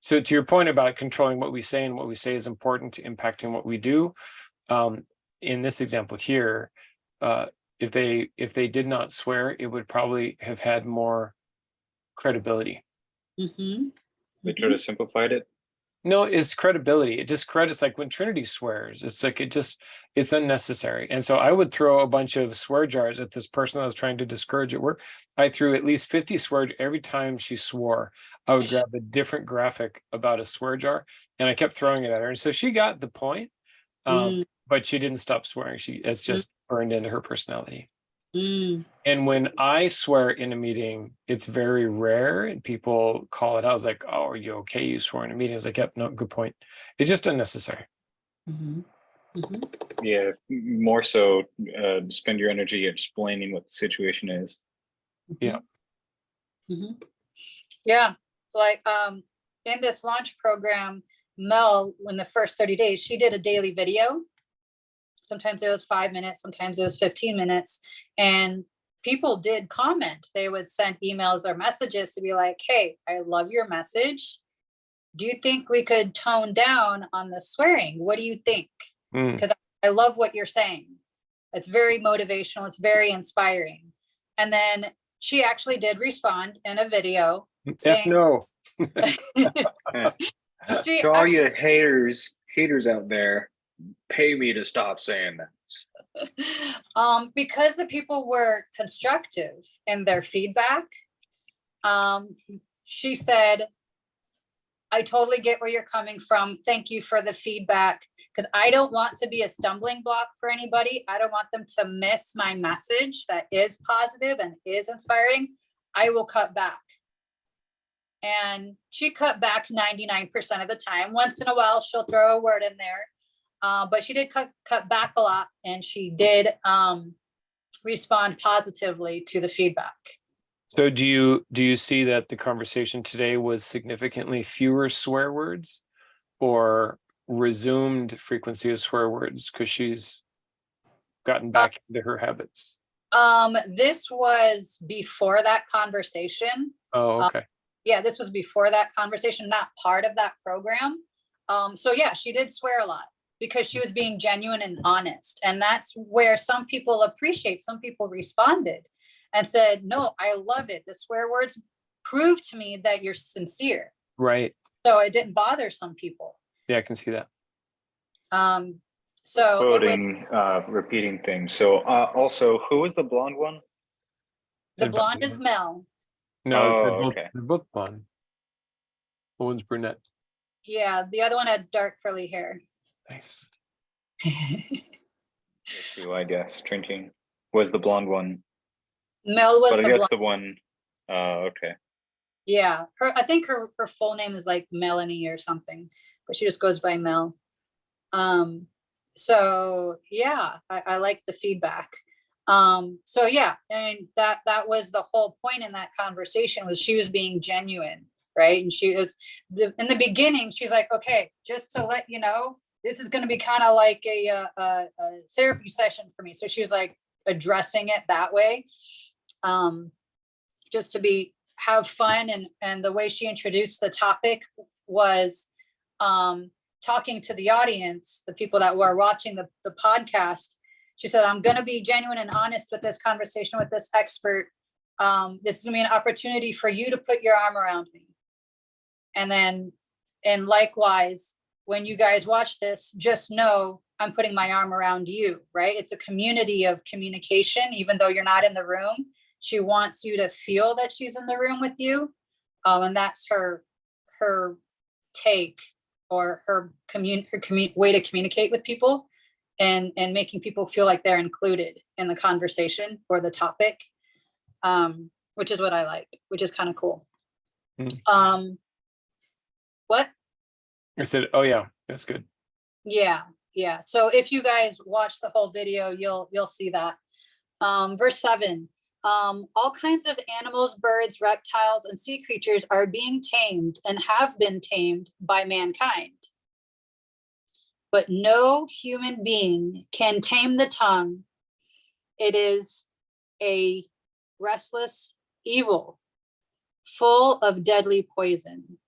S5: So to your point about controlling what we say, and what we say is important to impacting what we do, in this example here, if they did not swear, it would probably have had more credibility.
S3: They try to simplify it.
S5: No, it's credibility. It just credits, like when Trinity swears, it's like it's unnecessary. And so I would throw a bunch of swear jars at this person I was trying to discourage at work. I threw at least 50 swear every time she swore. I would grab a different graphic about a swear jar, and I kept throwing it at her. And so she got the point, but she didn't stop swearing. It's just burned into her personality. And when I swear in a meeting, it's very rare, and people call it out. I was like, "Oh, are you okay? You swore in a meeting?" I was like, "Yep, no, good point." It's just unnecessary.
S3: Yeah, more so spend your energy explaining what the situation is.
S5: Yeah.
S2: Yeah, like in this launch program, Mel, in the first 30 days, she did a daily video. Sometimes it was 5 minutes, sometimes it was 15 minutes. And people did comment. They would send emails or messages to be like, "Hey, I love your message. Do you think we could tone down on the swearing? What do you think? Because I love what you're saying. It's very motivational. It's very inspiring." And then she actually did respond in a video.
S5: No.
S3: To all you haters out there, pay me to stop saying that.
S2: Because the people were constructive in their feedback. She said, "I totally get where you're coming from. Thank you for the feedback, because I don't want to be a stumbling block for anybody. I don't want them to miss my message that is positive and is inspiring. I will cut back." And she cut back 99% of the time. Once in a while, she'll throw a word in there. But she did cut back a lot, and she did respond positively to the feedback.
S5: So do you see that the conversation today was significantly fewer swear words or resumed frequency of swear words because she's gotten back into her habits?
S2: This was before that conversation.
S5: Oh, okay.
S2: Yeah, this was before that conversation, not part of that program. So yeah, she did swear a lot because she was being genuine and honest. And that's where some people appreciate, some people responded and said, no, I love it. The swear words prove to me that you're sincere.
S5: Right.
S2: So it didn't bother some people.
S5: Yeah, I can see that.
S2: So
S8: quoting, repeating things. So also, who was the blonde one?
S2: the blonde is Mel.
S5: No,
S8: Oh, okay.
S5: they're both blonde. Owen's brunette.
S2: Yeah, the other one had dark curly hair.
S5: Nice.
S8: You, I guess, drinking was the blonde one.
S2: Mel was
S8: But I
S2: the
S8: guess
S2: blonde.
S8: the one, okay.
S2: Yeah, I think her full name is like Melanie or something, but she just goes by Mel. So yeah, I like the feedback. So yeah, and that was the whole point in that conversation, was she was being genuine, right? And she was in the beginning, she's like, okay, just to let you know, this is going to be kind of like a therapy session for me. So she was like addressing it that way, just to have fun. And the way she introduced the topic was talking to the audience, the people that were watching the podcast. She said, I'm going to be genuine and honest with this conversation with this expert. This is going to be an opportunity for you to put your arm around me. And likewise, when you guys watch this, just know I'm putting my arm around you, right? It's a community of communication, even though you're not in the room. She wants you to feel that she's in the room with you. And that's her take, or her way to communicate with people, and making people feel like they're included in the conversation or the topic, which is what I like, which is kind of cool. What?
S5: I said, oh yeah, that's good.
S2: Yeah. So if you guys watch the whole video, you'll see that. Verse 7, all kinds of animals, birds, reptiles, and sea creatures are being tamed and have been tamed by mankind. But no human being can tame the tongue. It is a restless evil, full of deadly poison.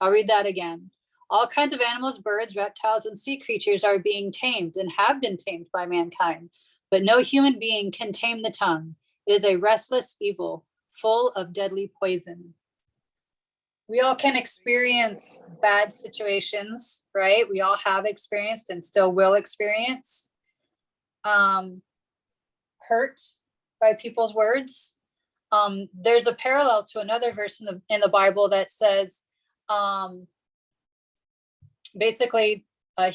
S2: I'll read that again. All kinds of animals, birds, reptiles, and sea creatures are being tamed and have been tamed by mankind, but no human being can tame the tongue. It is a restless evil, full of deadly poison. We all can experience bad situations, right? We all have experienced and still will experience hurt by people's words. There's a parallel to another verse in the Bible that says, basically, a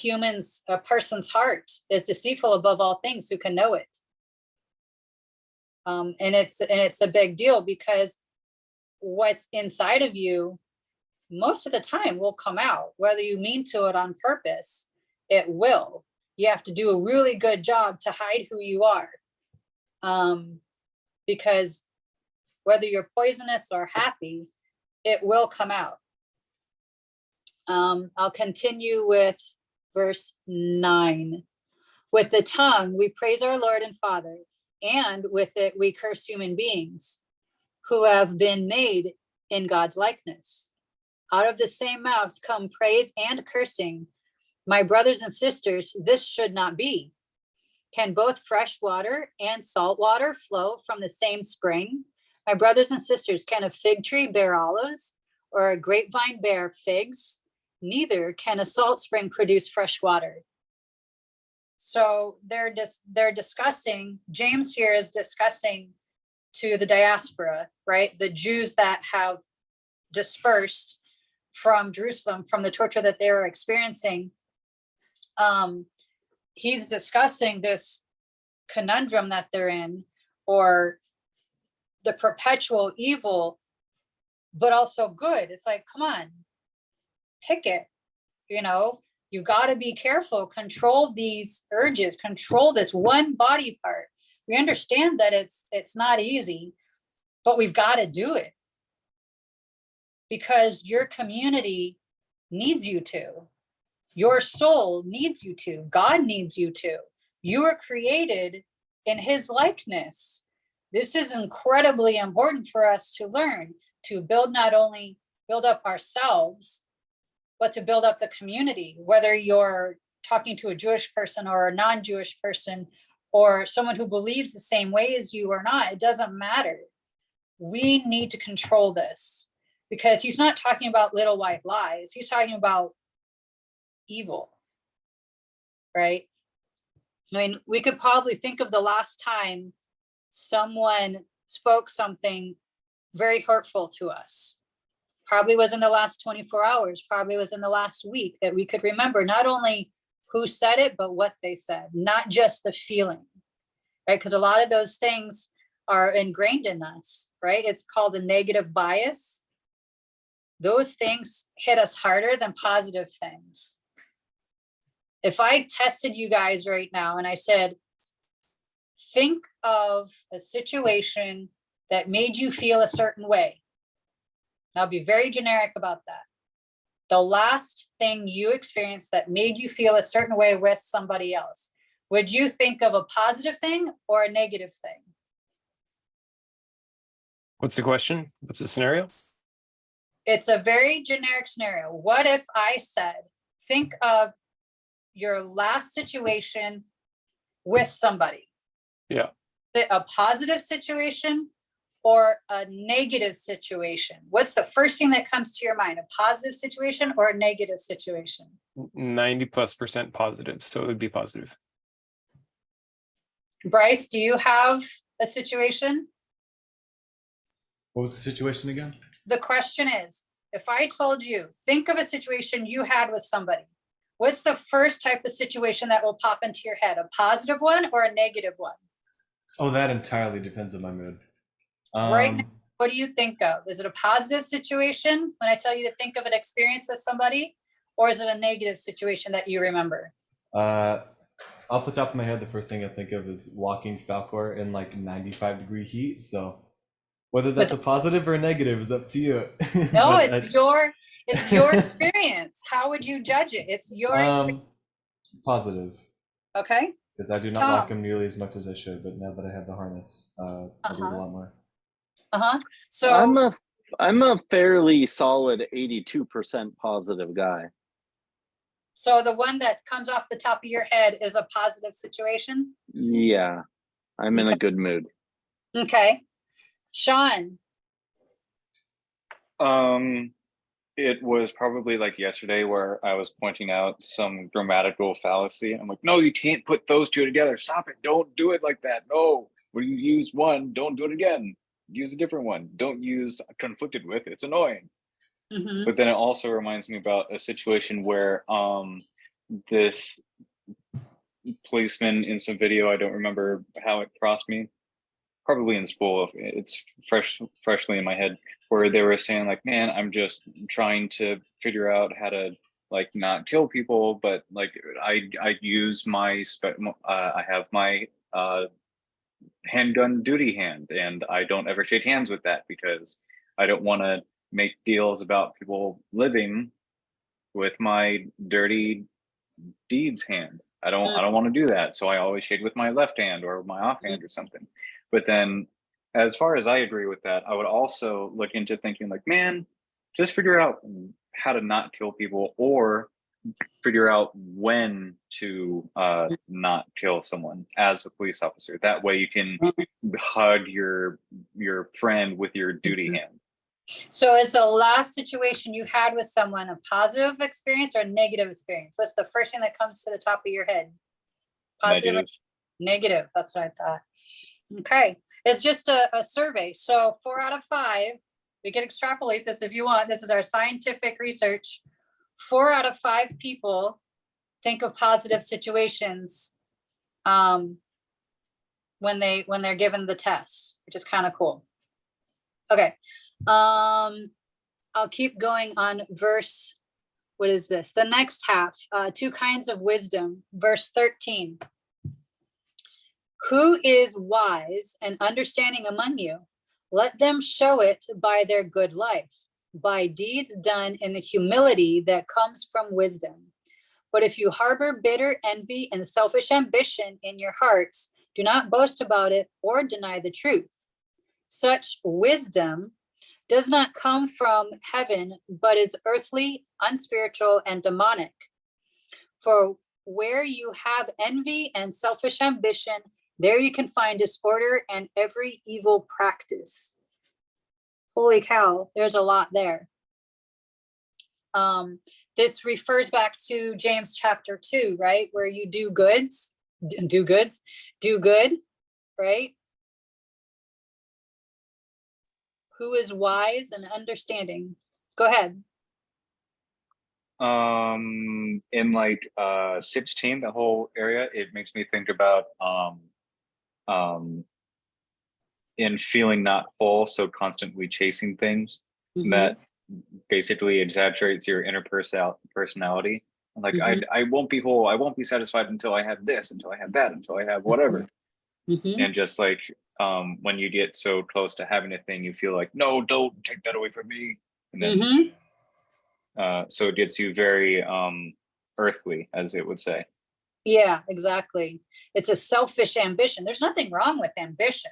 S2: person's heart is deceitful above all things. Who can know it? And it's a big deal, because what's inside of you most of the time will come out, whether you mean to it on purpose. It will. You have to do a really good job to hide who you are, because whether you're poisonous or happy, it will come out. I'll continue with verse 9. With the tongue, we praise our Lord and Father, and with it, we curse human beings who have been made in God's likeness. Out of the same mouth come praise and cursing. My brothers and sisters, this should not be. Can both fresh water and salt water flow from the same spring? My brothers and sisters, can a fig tree bear olives, or a grapevine bear figs? Neither can a salt spring produce fresh water. So they're discussing, James here is discussing to the diaspora, right? The Jews that have dispersed from Jerusalem, from the torture that they were experiencing. He's discussing this conundrum that they're in, or the perpetual evil, but also good. It's like, come on, pick it. You got to be careful, control these urges, control this one body part, We understand that it's not easy, but we've got to do it because your community needs you to. Your soul needs you to. God needs you to. You were created in his likeness. This is incredibly important for us to learn, to build, not only build up ourselves, but to build up the community, whether you're talking to a Jewish person or a non-Jewish person or someone who believes the same way as you or not, it doesn't matter. We need to control this because he's not talking about little white lies. He's talking about evil, right? I mean, we could probably think of the last time someone spoke something very hurtful to us. Probably was in the last 24 hours, probably was in the last week that we could remember not only who said it, but what they said, not just the feeling, right? Because a lot of those things are ingrained in us, right? It's called a negative bias. Those things hit us harder than positive things. If I tested you guys right now and I said, think of a situation that made you feel a certain way. I'll be very generic about that. The last thing you experienced that made you feel a certain way with somebody else, would you think of a positive thing or a negative thing?
S5: What's the question? What's the scenario?
S2: It's a very generic scenario. What if I said, think of your last situation with somebody?
S5: Yeah.
S2: A positive situation or a negative situation? What's the first thing that comes to your mind? A positive situation or a negative situation?
S5: 90+% positive. So it would be positive.
S2: Bryce, do you have a situation?
S1: What was the situation again?
S2: The question is, if I told you, think of a situation you had with somebody, what's the first type of situation that will pop into your head? A positive one or a negative one?
S1: Oh, that entirely depends on my mood.
S2: Right now, what do you think of? Is it a positive situation when I tell you to think of an experience with somebody, or is it a negative situation that you remember?
S1: Off the top of my head, the first thing I think of is walking Falcor in like 95-degree heat. So whether that's a positive or a negative is up to you.
S2: No, it's your experience. How would you judge it? It's your experience.
S1: Positive.
S2: Okay.
S1: Because I do not walk him nearly as much as I should, but now that I have the harness, I do it a lot more.
S2: So
S4: I'm a fairly solid 82% positive guy.
S2: So the one that comes off the top of your head is a positive situation?
S4: Yeah, I'm in a good mood.
S2: Okay. Sean.
S8: It was probably like yesterday where I was pointing out some grammatical fallacy. I'm like, no, you can't put those two together. Stop it. Don't do it like that. No, when you use one, don't do it again. Use a different one. Don't use conflicted with. It's annoying.
S2: Mm-hmm.
S8: But then it also reminds me about a situation where this policeman in some video, I don't remember how it crossed me, probably in school, it's freshly in my head, where they were saying like, man, I'm just trying to figure out how to like not kill people, but like I use my I have my handgun duty hand, and I don't ever shake hands with that because I don't want to make deals about people living with my dirty deeds hand. I don't want to do that, so I always shake with my left hand or my offhand or something. But then, as far as I agree with that, I would also look into thinking like, man, just figure out how to not kill people, or figure out when to not kill someone as a police officer. That way you can hug your friend with your duty hand.
S2: So is the last situation you had with someone a positive experience or a negative experience? What's the first thing that comes to the top of your head? Positive? Negative. That's what I thought. Okay. It's just a survey. So 4 out of 5, we can extrapolate this if you want. This is our scientific research. 4 out of 5 people think of positive situations when they're given the test, which is kind of cool. Okay. I'll keep going on verse, what is this? The next half, 2 kinds of wisdom, verse 13. Who is wise and understanding among you? Let them show it by their good life, by deeds done in the humility that comes from wisdom. But if you harbor bitter envy and selfish ambition in your hearts, do not boast about it or deny the truth. Such wisdom does not come from heaven, but is earthly, unspiritual, and demonic. For where you have envy and selfish ambition, there you can find disorder and every evil practice. Holy cow, there's a lot there. This refers back to James chapter 2, right? Where you do good, right? Who is wise and understanding? Go ahead.
S8: In like 16, the whole area, it makes me think about in feeling not whole, so constantly chasing things that basically exaggerates your inner personality. Like I won't be whole, I won't be satisfied until I have this, until I have that, until I have whatever. And just like when you get so close to having a thing, you feel like, no, don't take that away from me. And then so it gets you very earthly, as it would say.
S2: Yeah, exactly. It's a selfish ambition. There's nothing wrong with ambition.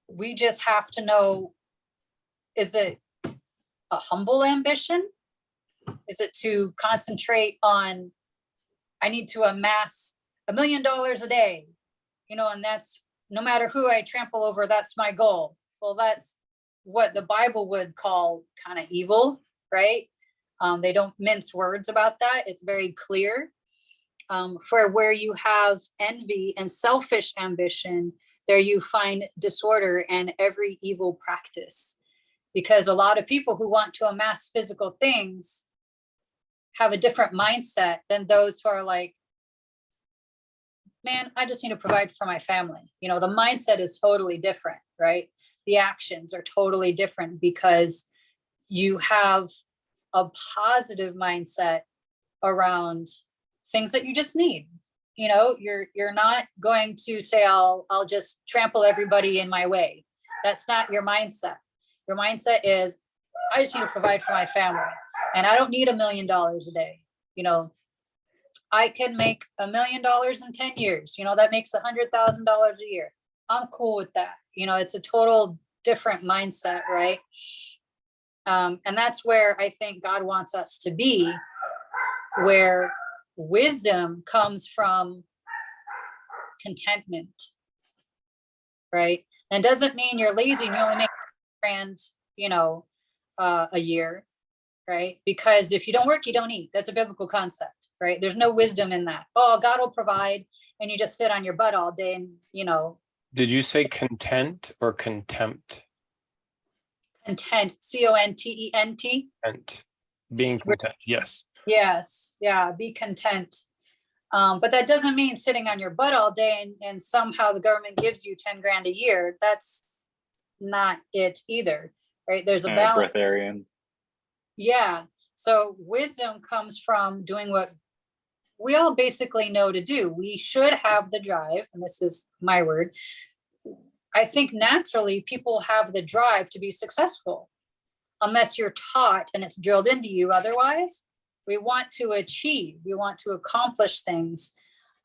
S2: We just have to know, is it a humble ambition? Is it to concentrate on, I need to amass $1 million a day, you know, and that's no matter who I trample over, that's my goal. Well, that's what the Bible would call kind of evil, right? They don't mince words about that. It's very clear. For where you have envy and selfish ambition, there you find disorder and every evil practice. Because a lot of people who want to amass physical things have a different mindset than those who are like, man, I just need to provide for my family. You know, the mindset is totally different, right? The actions are totally different because you have a positive mindset around things that you just need. You know, you're not going to say, I'll just trample everybody in my way. That's not your mindset. Your mindset is, I just need to provide for my family and I don't need $1 million a day. You know, I can make $1 million in 10 years. You know, that makes $100,000 a year. I'm cool with that. You know, it's a total different mindset, right? And that's where I think God wants us to be, where wisdom comes from contentment, right? And it doesn't mean you're lazy and you only make grand, you know, a year, right? Because if you don't work, you don't eat. That's a biblical concept, right? There's no wisdom in that. Oh, God will provide, and you just sit on your butt all day and, you know.
S5: Did you say content or contempt?
S2: Content, C-O-N-T-E-N-T.
S5: Content. Being content, yes.
S2: Yes, yeah, be content. But that doesn't mean sitting on your butt all day and somehow the government gives you 10 grand a year. That's not it either, right? There's a balance.
S8: Breatharian.
S2: Yeah. So wisdom comes from doing what we all basically know to do. We should have the drive, and this is my word. I think naturally people have the drive to be successful, unless you're taught and it's drilled into you otherwise. We want to achieve, we want to accomplish things.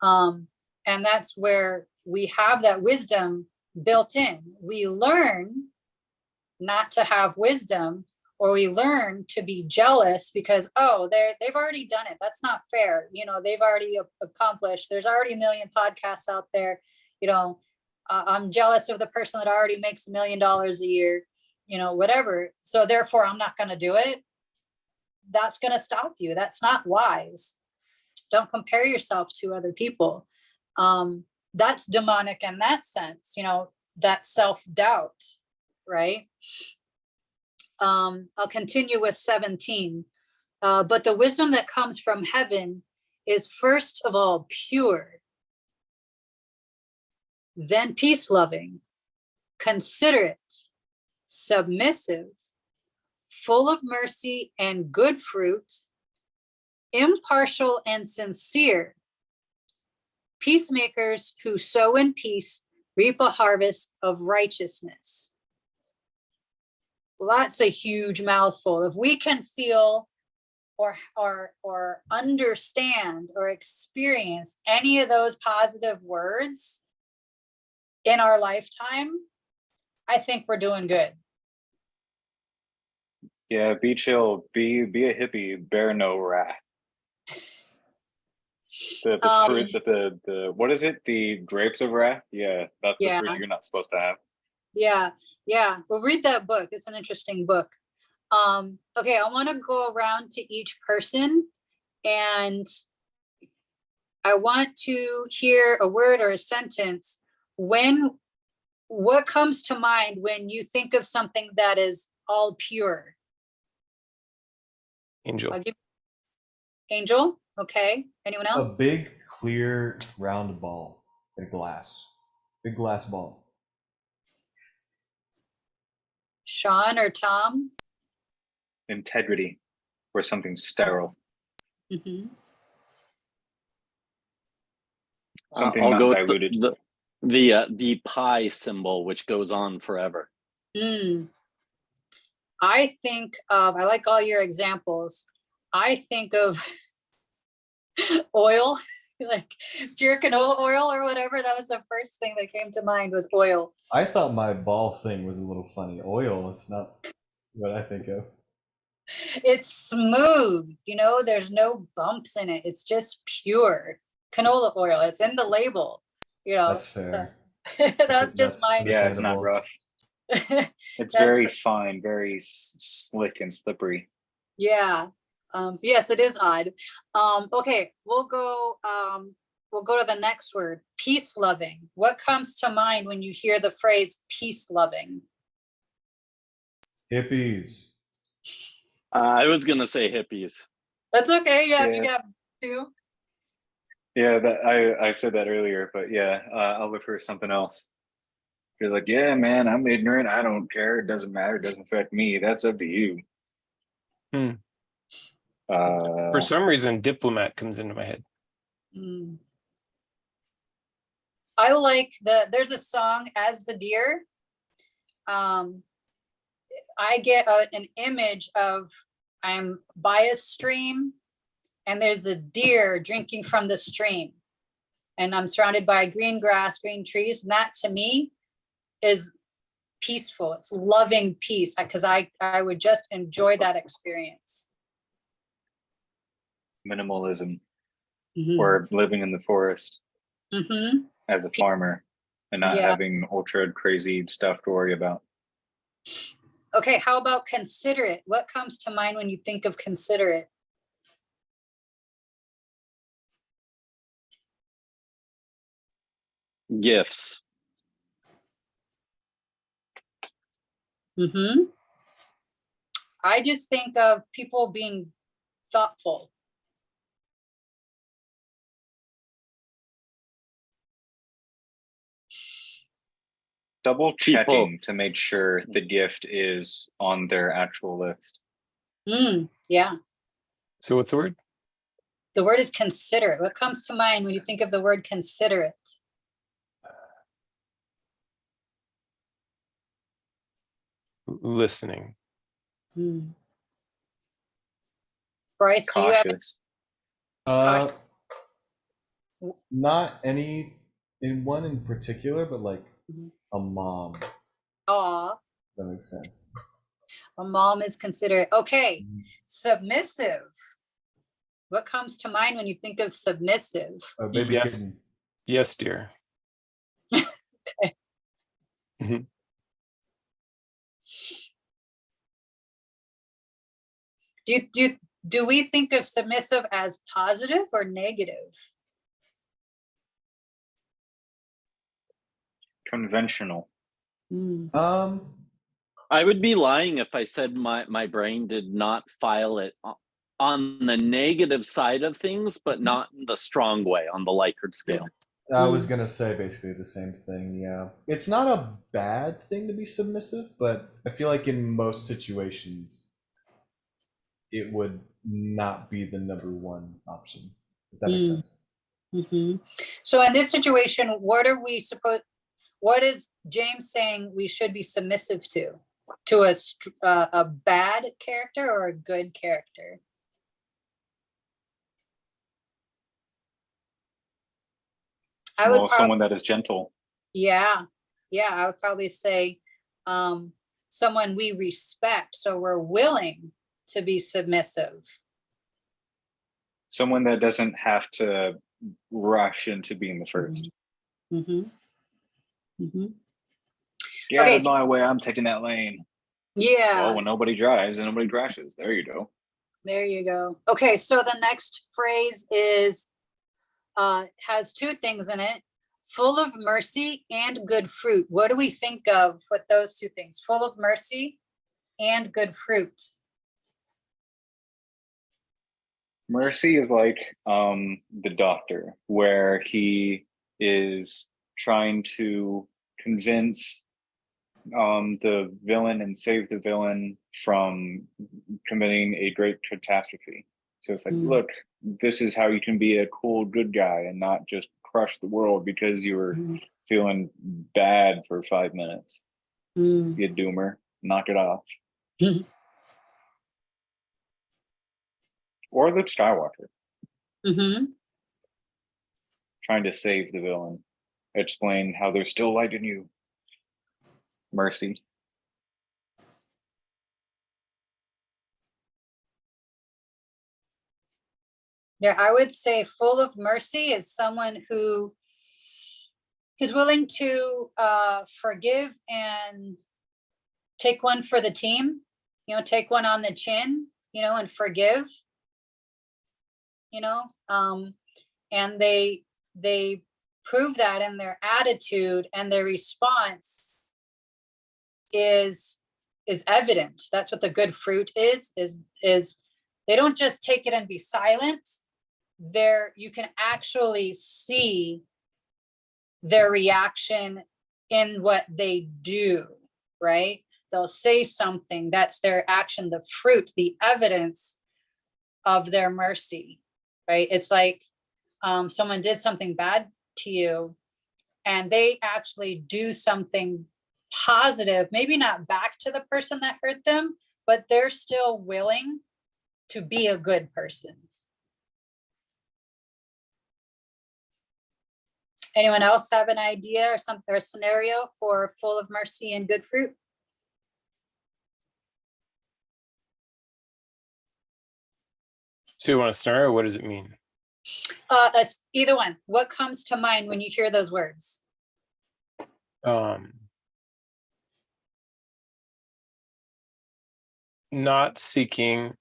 S2: And that's where we have that wisdom built in. We learn not to have wisdom, or we learn to be jealous because, oh, they've already done it. That's not fair. You know, they've already accomplished. There's already 1 million podcasts out there. You know, I'm jealous of the person that already makes $1 million a year, you know, whatever. So therefore, I'm not going to do it. That's going to stop you. That's not wise. Don't compare yourself to other people. That's demonic in that sense, you know, that self-doubt, right? I'll continue with 17. But the wisdom that comes from heaven is first of all pure, then peace-loving, considerate, submissive, full of mercy and good fruit, impartial and sincere. Peacemakers who sow in peace reap a harvest of righteousness. Well, that's a huge mouthful. If we can feel or understand or experience any of those positive words in our lifetime, I think we're doing good.
S8: Yeah, be chill, be a hippie, bear no wrath. The fruit that the what is it? The grapes of wrath? Yeah, that's the fruit you're not supposed to have.
S2: Yeah. Well, read that book. It's an interesting book. Okay, I want to go around to each person, and I want to hear a word or a sentence. What comes to mind when you think of something that is all pure?
S5: Angel.
S2: Angel. Okay. Anyone else?
S1: A big, clear, round ball in glass. Big glass ball.
S2: Sean or Tom?
S8: Integrity, or something sterile.
S2: Mm-hmm.
S8: Something
S4: I'll
S8: not
S4: go
S8: diluted.
S4: with the pi symbol, which goes on forever.
S2: I think of, I like all your examples. I think of oil, like pure canola oil or whatever. That was the first thing that came to mind was oil.
S1: I thought my ball thing was a little funny. Oil is not what I think of.
S2: It's smooth, there's no bumps in it. It's just pure canola oil. It's in the label,
S1: That's fair.
S2: That's just mine.
S8: Yeah, it's not rough. It's very fine, very slick and slippery.
S2: Yeah. Yes, it is odd. Okay, we'll go to the next word. Peace loving. What comes to mind when you hear the phrase peace loving?
S1: Hippies.
S4: I was gonna say hippies.
S2: That's okay. Yeah, you got two.
S8: Yeah, I said that earlier, but yeah, I'll look for something else. You're like, yeah, man, I'm ignorant. I don't care. It doesn't matter. It doesn't affect me. That's up to you.
S5: For some reason, diplomat comes into my head.
S2: I like there's a song, As the Deer. I get an image of I'm by a stream and there's a deer drinking from the stream. And I'm surrounded by green grass, green trees. And that to me is peaceful. It's loving peace because I would just enjoy that experience.
S8: Minimalism, or living in the forest as a farmer and not having ultra crazy stuff to worry about.
S2: Okay, how about considerate? What comes to mind when you think of considerate?
S4: Gifts.
S2: I just think of people being thoughtful.
S8: Double checking to make sure the gift is on their actual list.
S2: Yeah.
S5: So what's the word?
S2: The word is considerate. What comes to mind when you think of the word considerate?
S5: Listening.
S2: Bryce, do you have
S1: not any in one in particular, but like a mom.
S2: Aw.
S1: That makes sense.
S2: A mom is considerate. Okay. Submissive. What comes to mind when you think of submissive?
S1: Baby
S5: yes.
S1: kitten.
S5: Yes, dear.
S2: Okay. Do we think of submissive as positive or negative?
S8: Conventional.
S4: I would be lying if I said my brain did not file it on the negative side of things, but not in the strong way on the Likert scale.
S1: I was gonna say basically the same thing. Yeah, it's not a bad thing to be submissive, but I feel like in most situations, it would not be the number one option. If that makes sense.
S2: So in this situation, what is James saying we should be submissive to? To a bad character or a good character?
S8: Someone that is gentle.
S2: Yeah, I would probably say someone we respect, so we're willing to be submissive.
S8: Someone that doesn't have to rush into being the first. Get out of my way, I'm taking that lane.
S2: Yeah.
S8: Well, when nobody drives and nobody crashes, there you go.
S2: There you go. Okay, so the next phrase is has two things in it: full of mercy and good fruit. What do we think of with those two things? Full of mercy and good fruit.
S8: Mercy is like the doctor, where he is trying to convince the villain and save the villain from committing a great catastrophe. So it's like, look, this is how you can be a cool, good guy and not just crush the world because you were feeling bad for 5 minutes. You doomer, knock it off. Or Luke Skywalker. Trying to save the villain. Explain how there's still light in you. Mercy.
S2: Yeah, I would say full of mercy is someone who is willing to forgive and take one for the team, take one on the chin, and forgive, and they prove that in their attitude, and their response is evident. That's what the good fruit is they don't just take it and be silent. You can actually see their reaction in what they do, right? They'll say something, that's their action, the fruit, the evidence of their mercy, right? It's like someone did something bad to you and they actually do something positive, maybe not back to the person that hurt them, but they're still willing to be a good person. Anyone else have an idea or something, or a scenario for full of mercy and good fruit?
S5: So you want a scenario? What does it mean?
S2: Either one. What comes to mind when you hear those words?
S5: Not seeking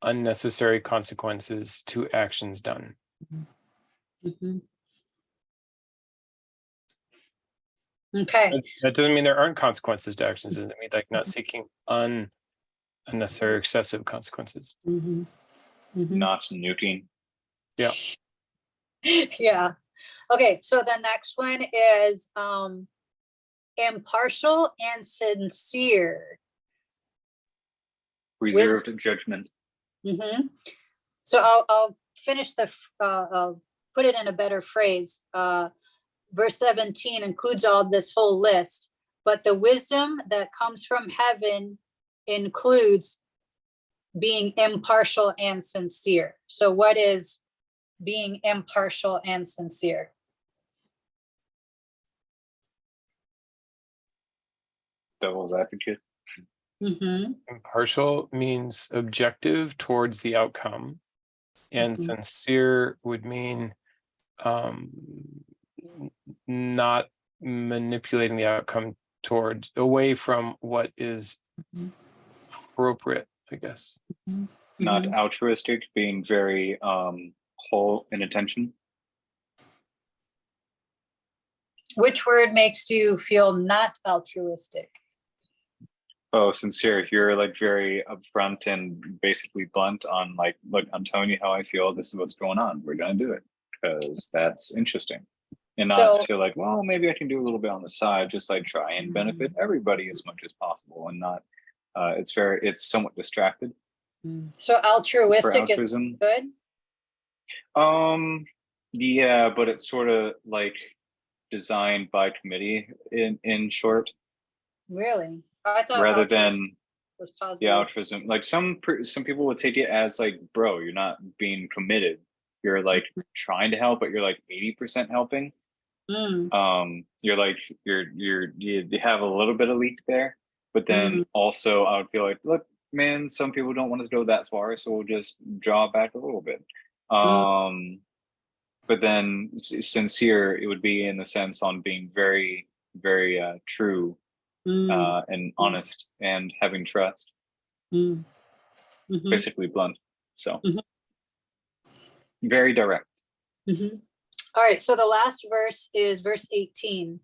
S5: unnecessary consequences to actions done.
S2: Okay.
S5: That doesn't mean there aren't consequences to actions. It means like not seeking unnecessary, excessive consequences.
S8: Not nuking.
S5: Yeah.
S2: Yeah. Okay. So the next one is impartial and sincere.
S8: Reserved judgment.
S2: So I'll finish I'll put it in a better phrase. Verse 17 includes all this whole list, but the wisdom that comes from heaven includes being impartial and sincere. So what is being impartial and sincere?
S8: Devil's advocate.
S5: Impartial means objective towards the outcome, and sincere would mean not manipulating the outcome away from what is appropriate, I guess.
S8: Not altruistic, being very whole in attention.
S2: Which word makes you feel not altruistic?
S8: Oh, sincere. You're like very upfront and basically blunt on like, look, I'm telling you how I feel. This is what's going on. We're going to do it because that's interesting. And not to like, well, maybe I can do a little bit on the side, just like try and benefit everybody as much as possible, and not. It's somewhat distracted.
S2: So altruistic is good.
S8: Yeah, but it's sort of like designed by committee in short,
S2: Really? I thought
S8: rather
S2: altruism
S8: than
S2: was positive.
S8: the altruism. Like some people would take it as like, bro, you're not being committed. You're like trying to help, but you're like 80% helping. You're like you have a little bit of leak there, but then also I would feel like, look, man, some people don't want to go that far, so we'll just draw back a little bit. But then sincere, it would be in the sense on being very, very true and honest and having trust. Basically blunt. So very direct.
S2: All right, so the last verse is verse 18.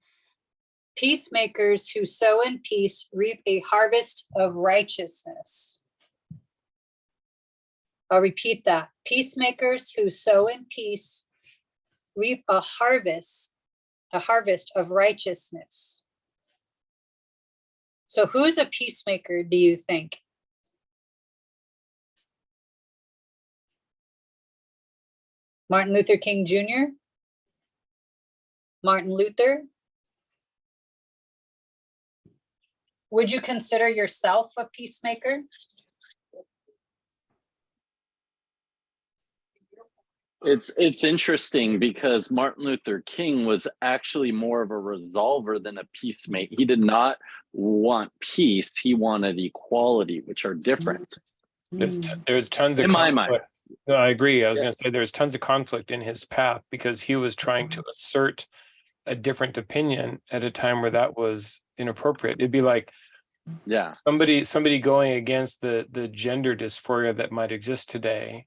S2: Peacemakers who sow in peace reap a harvest of righteousness. I'll repeat that. Peacemakers who sow in peace reap a harvest of righteousness. So who's a peacemaker, do you think? Martin Luther King Jr.? Martin Luther? Would you consider yourself a peacemaker?
S4: It's interesting because Martin Luther King was actually more of a resolver than a peacemaker. He did not want peace. He wanted equality, which are different.
S5: There's tons of
S4: in my
S5: conflict.
S4: mind.
S5: No, I agree. I was going to say there's tons of conflict in his path because he was trying to assert a different opinion at a time where that was inappropriate. It'd be like somebody going against the gender dysphoria that might exist today.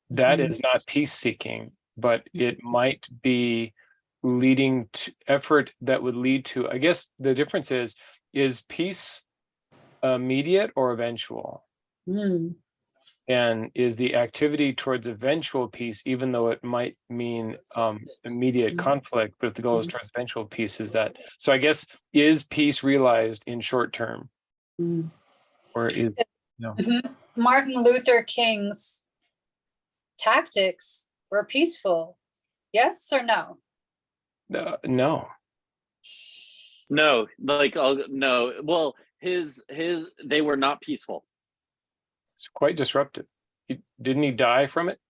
S5: That is not peace seeking, but it might be leading to effort that would lead to, I guess the difference is peace immediate or eventual? And is the activity towards eventual peace, even though it might mean immediate conflict, but if the goal is towards eventual peace, is that, so I guess, is peace realized in short term? Or is,
S2: Martin Luther King's tactics were peaceful, yes or no?
S5: No.
S4: No, like, no. Well, his they were not peaceful.
S5: It's quite disruptive. Didn't he die from it?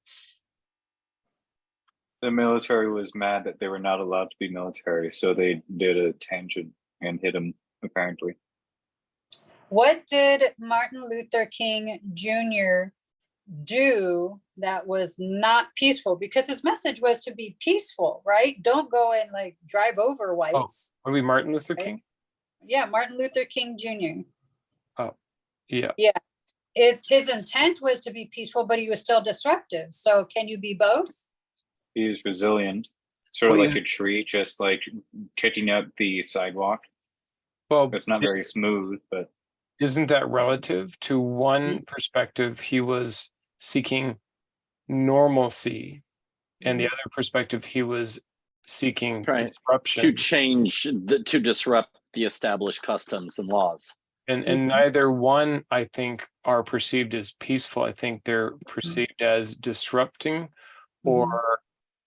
S8: The military was mad that they were not allowed to be military, so they did a tangent and hit him, apparently.
S2: What did Martin Luther King Jr. do that was not peaceful? Because his message was to be peaceful, right? Don't go and like drive over whites.
S5: Are we Martin Luther King?
S2: Yeah, Martin Luther King Jr.
S5: Oh, yeah.
S2: Yeah. His intent was to be peaceful, but he was still disruptive. So can you be both?
S8: He's resilient, sort of like a tree, just like kicking up the sidewalk.
S5: Well,
S8: it's not very smooth, but
S5: isn't that relative? To one perspective, he was seeking normalcy, and the other perspective, he was seeking disruption
S4: to disrupt the established customs and laws.
S5: And neither one, I think, are perceived as peaceful. I think they're perceived as disrupting or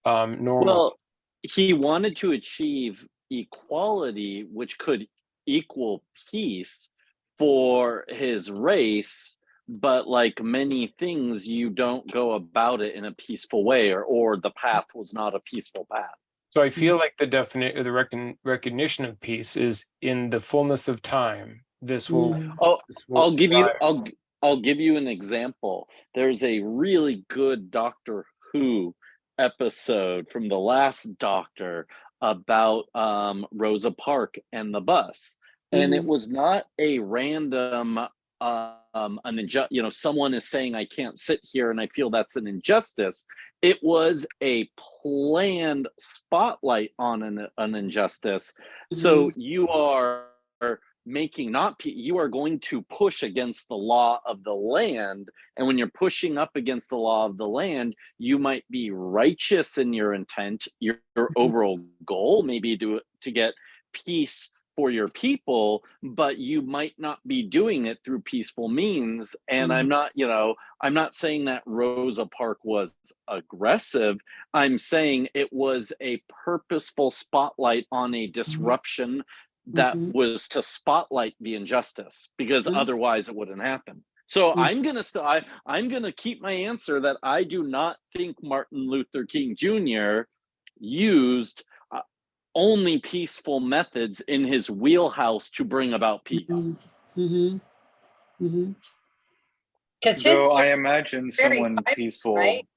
S5: normal.
S4: Well, he wanted to achieve equality, which could equal peace for his race, but like many things, you don't go about it in a peaceful way, or the path was not a peaceful path.
S5: So I feel like the recognition of peace is in the fullness of time. This will.
S4: I'll give you an example. There's a really good Doctor Who episode from the last Doctor about Rosa Parks and the bus, and it was not a random someone is saying I can't sit here and I feel that's an injustice. It was a planned spotlight on an injustice. So you are you are going to push against the law of the land, and when you're pushing up against the law of the land, you might be righteous in your intent. Your overall goal may be to get peace for your people, but you might not be doing it through peaceful means. And I'm not, I'm not saying that Rosa Parks was aggressive. I'm saying it was a purposeful spotlight on a disruption that was to spotlight the injustice, because otherwise it wouldn't happen. So I'm gonna keep my answer that I do not think Martin Luther King Jr. used only peaceful methods in his wheelhouse to bring about peace.
S2: Because
S8: Though I imagine
S2: very
S8: someone
S2: violent,
S8: peaceful,
S2: right?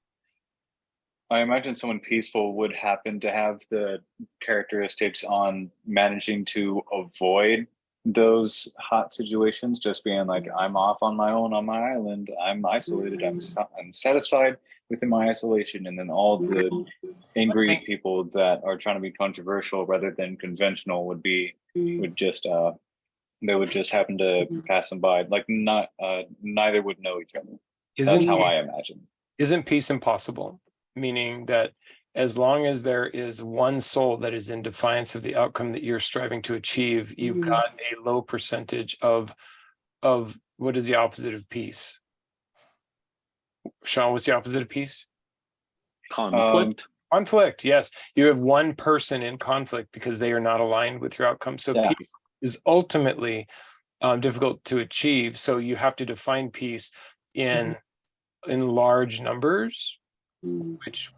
S8: I imagine someone peaceful would happen to have the characteristics on managing to avoid those hot situations, just being like, I'm off on my own on my island, I'm isolated, I'm satisfied within my isolation, and then all the angry people that are trying to be controversial rather than conventional would just they would just happen to pass them by, like neither would know each other. That's how I imagine.
S5: Isn't peace impossible? Meaning that as long as there is one soul that is in defiance of the outcome that you're striving to achieve, you've got a low percentage of what is the opposite of peace? Sean, what's the opposite of peace?
S4: Conflict.
S5: Conflict, yes. You have one person in conflict because they are not aligned with your outcome. So peace is ultimately difficult to achieve. So you have to define peace in large numbers, which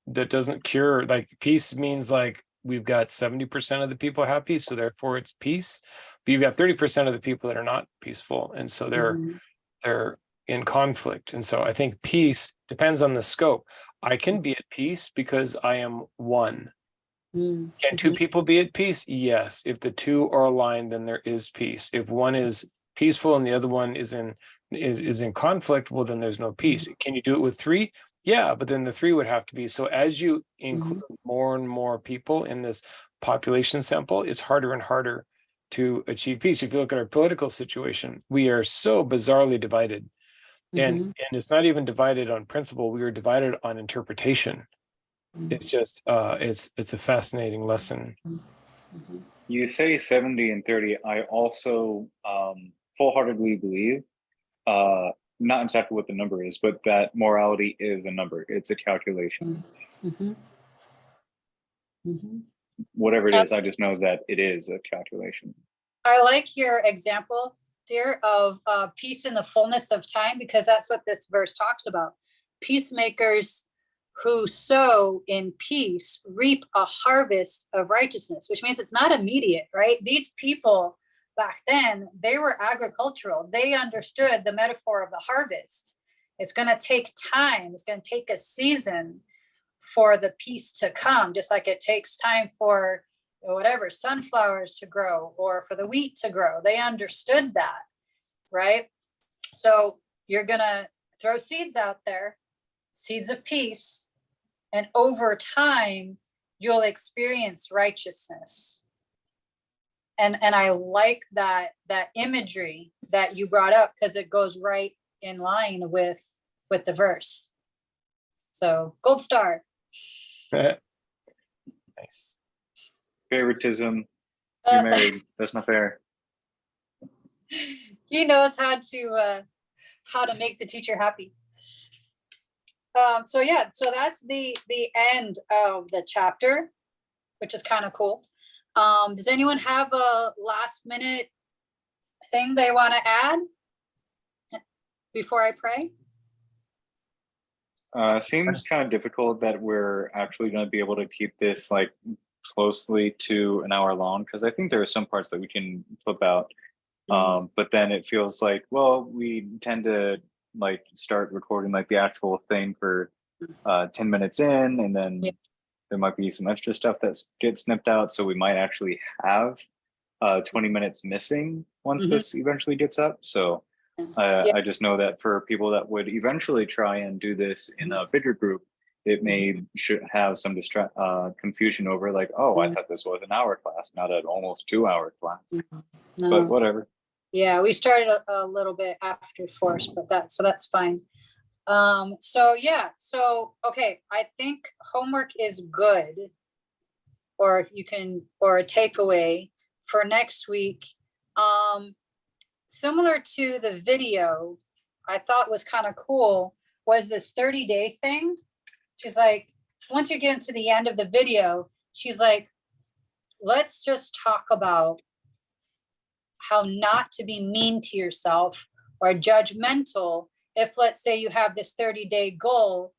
S5: that doesn't cure, like peace means like we've got 70% of the people happy, so therefore it's peace. But you've got 30% of the people that are not peaceful, and so they're in conflict. And so I think peace depends on the scope. I can be at peace because I am one. Can two people be at peace? Yes. If the two are aligned, then there is peace. If one is peaceful and the other one is in conflict, well, then there's no peace. Can you do it with three? Yeah, but then the three would have to be. So as you include more and more people in this population sample, it's harder and harder to achieve peace. If you look at our political situation, we are so bizarrely divided. And it's not even divided on principle. We are divided on interpretation. It's just it's a fascinating lesson.
S8: You say 70 and 30. I also full-heartedly believe, not exactly what the number is, but that morality is a number. It's a calculation. Whatever it is, I just know that it is a calculation.
S2: I like your example, dear, of peace in the fullness of time, because that's what this verse talks about. Peacemakers who sow in peace reap a harvest of righteousness, which means it's not immediate, right? These people back then, they were agricultural. They understood the metaphor of the harvest. It's going to take time. It's going to take a season for the peace to come, just like it takes time for whatever, sunflowers to grow or for the wheat to grow. They understood that, right? So you're going to throw seeds out there, seeds of peace, and over time, you'll experience righteousness. And I like that imagery that you brought up, because it goes right in line with the verse. So gold star.
S5: Nice.
S8: Favoritism. You're married. That's not fair.
S2: He knows how to make the teacher happy. So that's the end of the chapter, which is kind of cool. Does anyone have a last minute thing they want to add before I pray?
S8: Seems kind of difficult that we're actually going to be able to keep this like closely to an hour long, because I think there are some parts that we can flip out. But then it feels like, well, we tend to like start recording like the actual thing for 10 minutes in, and then there might be some extra stuff that gets snipped out, so we might actually have 20 minutes missing once this eventually gets up. So I just know that for people that would eventually try and do this in a bigger group, it should have some confusion over like, oh, I thought this was an hour class, not an almost 2-hour class. No. But whatever.
S2: Yeah, we started a little bit after force, but that's fine. Okay, I think homework is good, or a takeaway for next week. Similar to the video, I thought was kind of cool was this 30-day thing. She's like, once you get into the end of the video, she's like, let's just talk about how not to be mean to yourself or judgmental. If let's say you have this 30-day goal,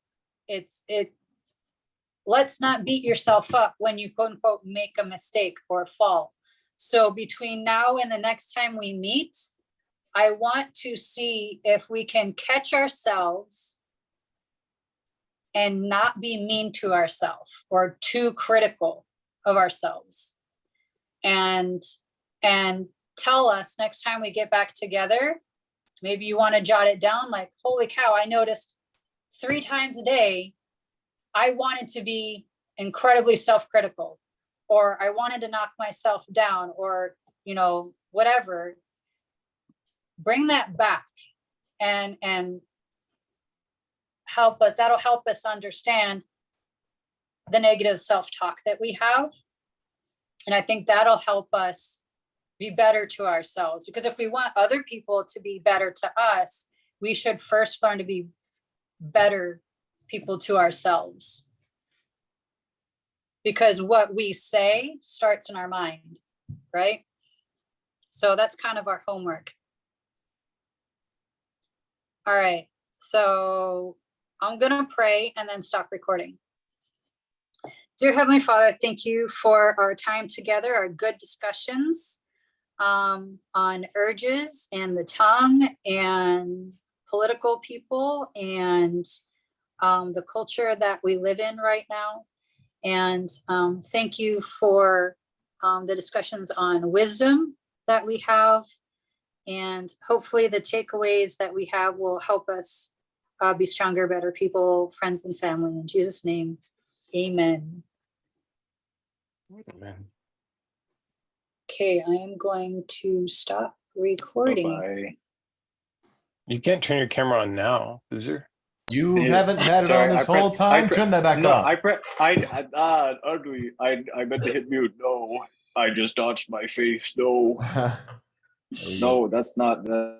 S2: let's not beat yourself up when you quote unquote make a mistake or fall. So between now and the next time we meet, I want to see if we can catch ourselves and not be mean to ourselves or too critical of ourselves. And tell us next time we get back together, maybe you want to jot it down, like, holy cow, I noticed 3 times a day, I wanted to be incredibly self-critical, or I wanted to knock myself down, or, you know, whatever. Bring that back and help us. That'll help us understand the negative self-talk that we have. And I think that'll help us be better to ourselves, because if we want other people to be better to us, we should first learn to be better people to ourselves, because what we say starts in our mind, right? So that's kind of our homework. All right, so I'm gonna pray and then stop recording. Dear Heavenly Father, thank you for our time together, our good discussions on urges and the tongue and political people and the culture that we live in right now. And thank you for the discussions on wisdom that we have. And hopefully the takeaways that we have will help us be stronger, better people, friends and family. In Jesus' name, amen.
S5: Amen.
S2: Okay, I am going to stop recording.
S3: Bye-bye.
S5: You can't turn your camera on now, loser.
S1: You haven't had it on this whole time. Turn that back off.
S3: Ugly. I meant to hit mute. No, I just dodged my face. No, no, that's not the.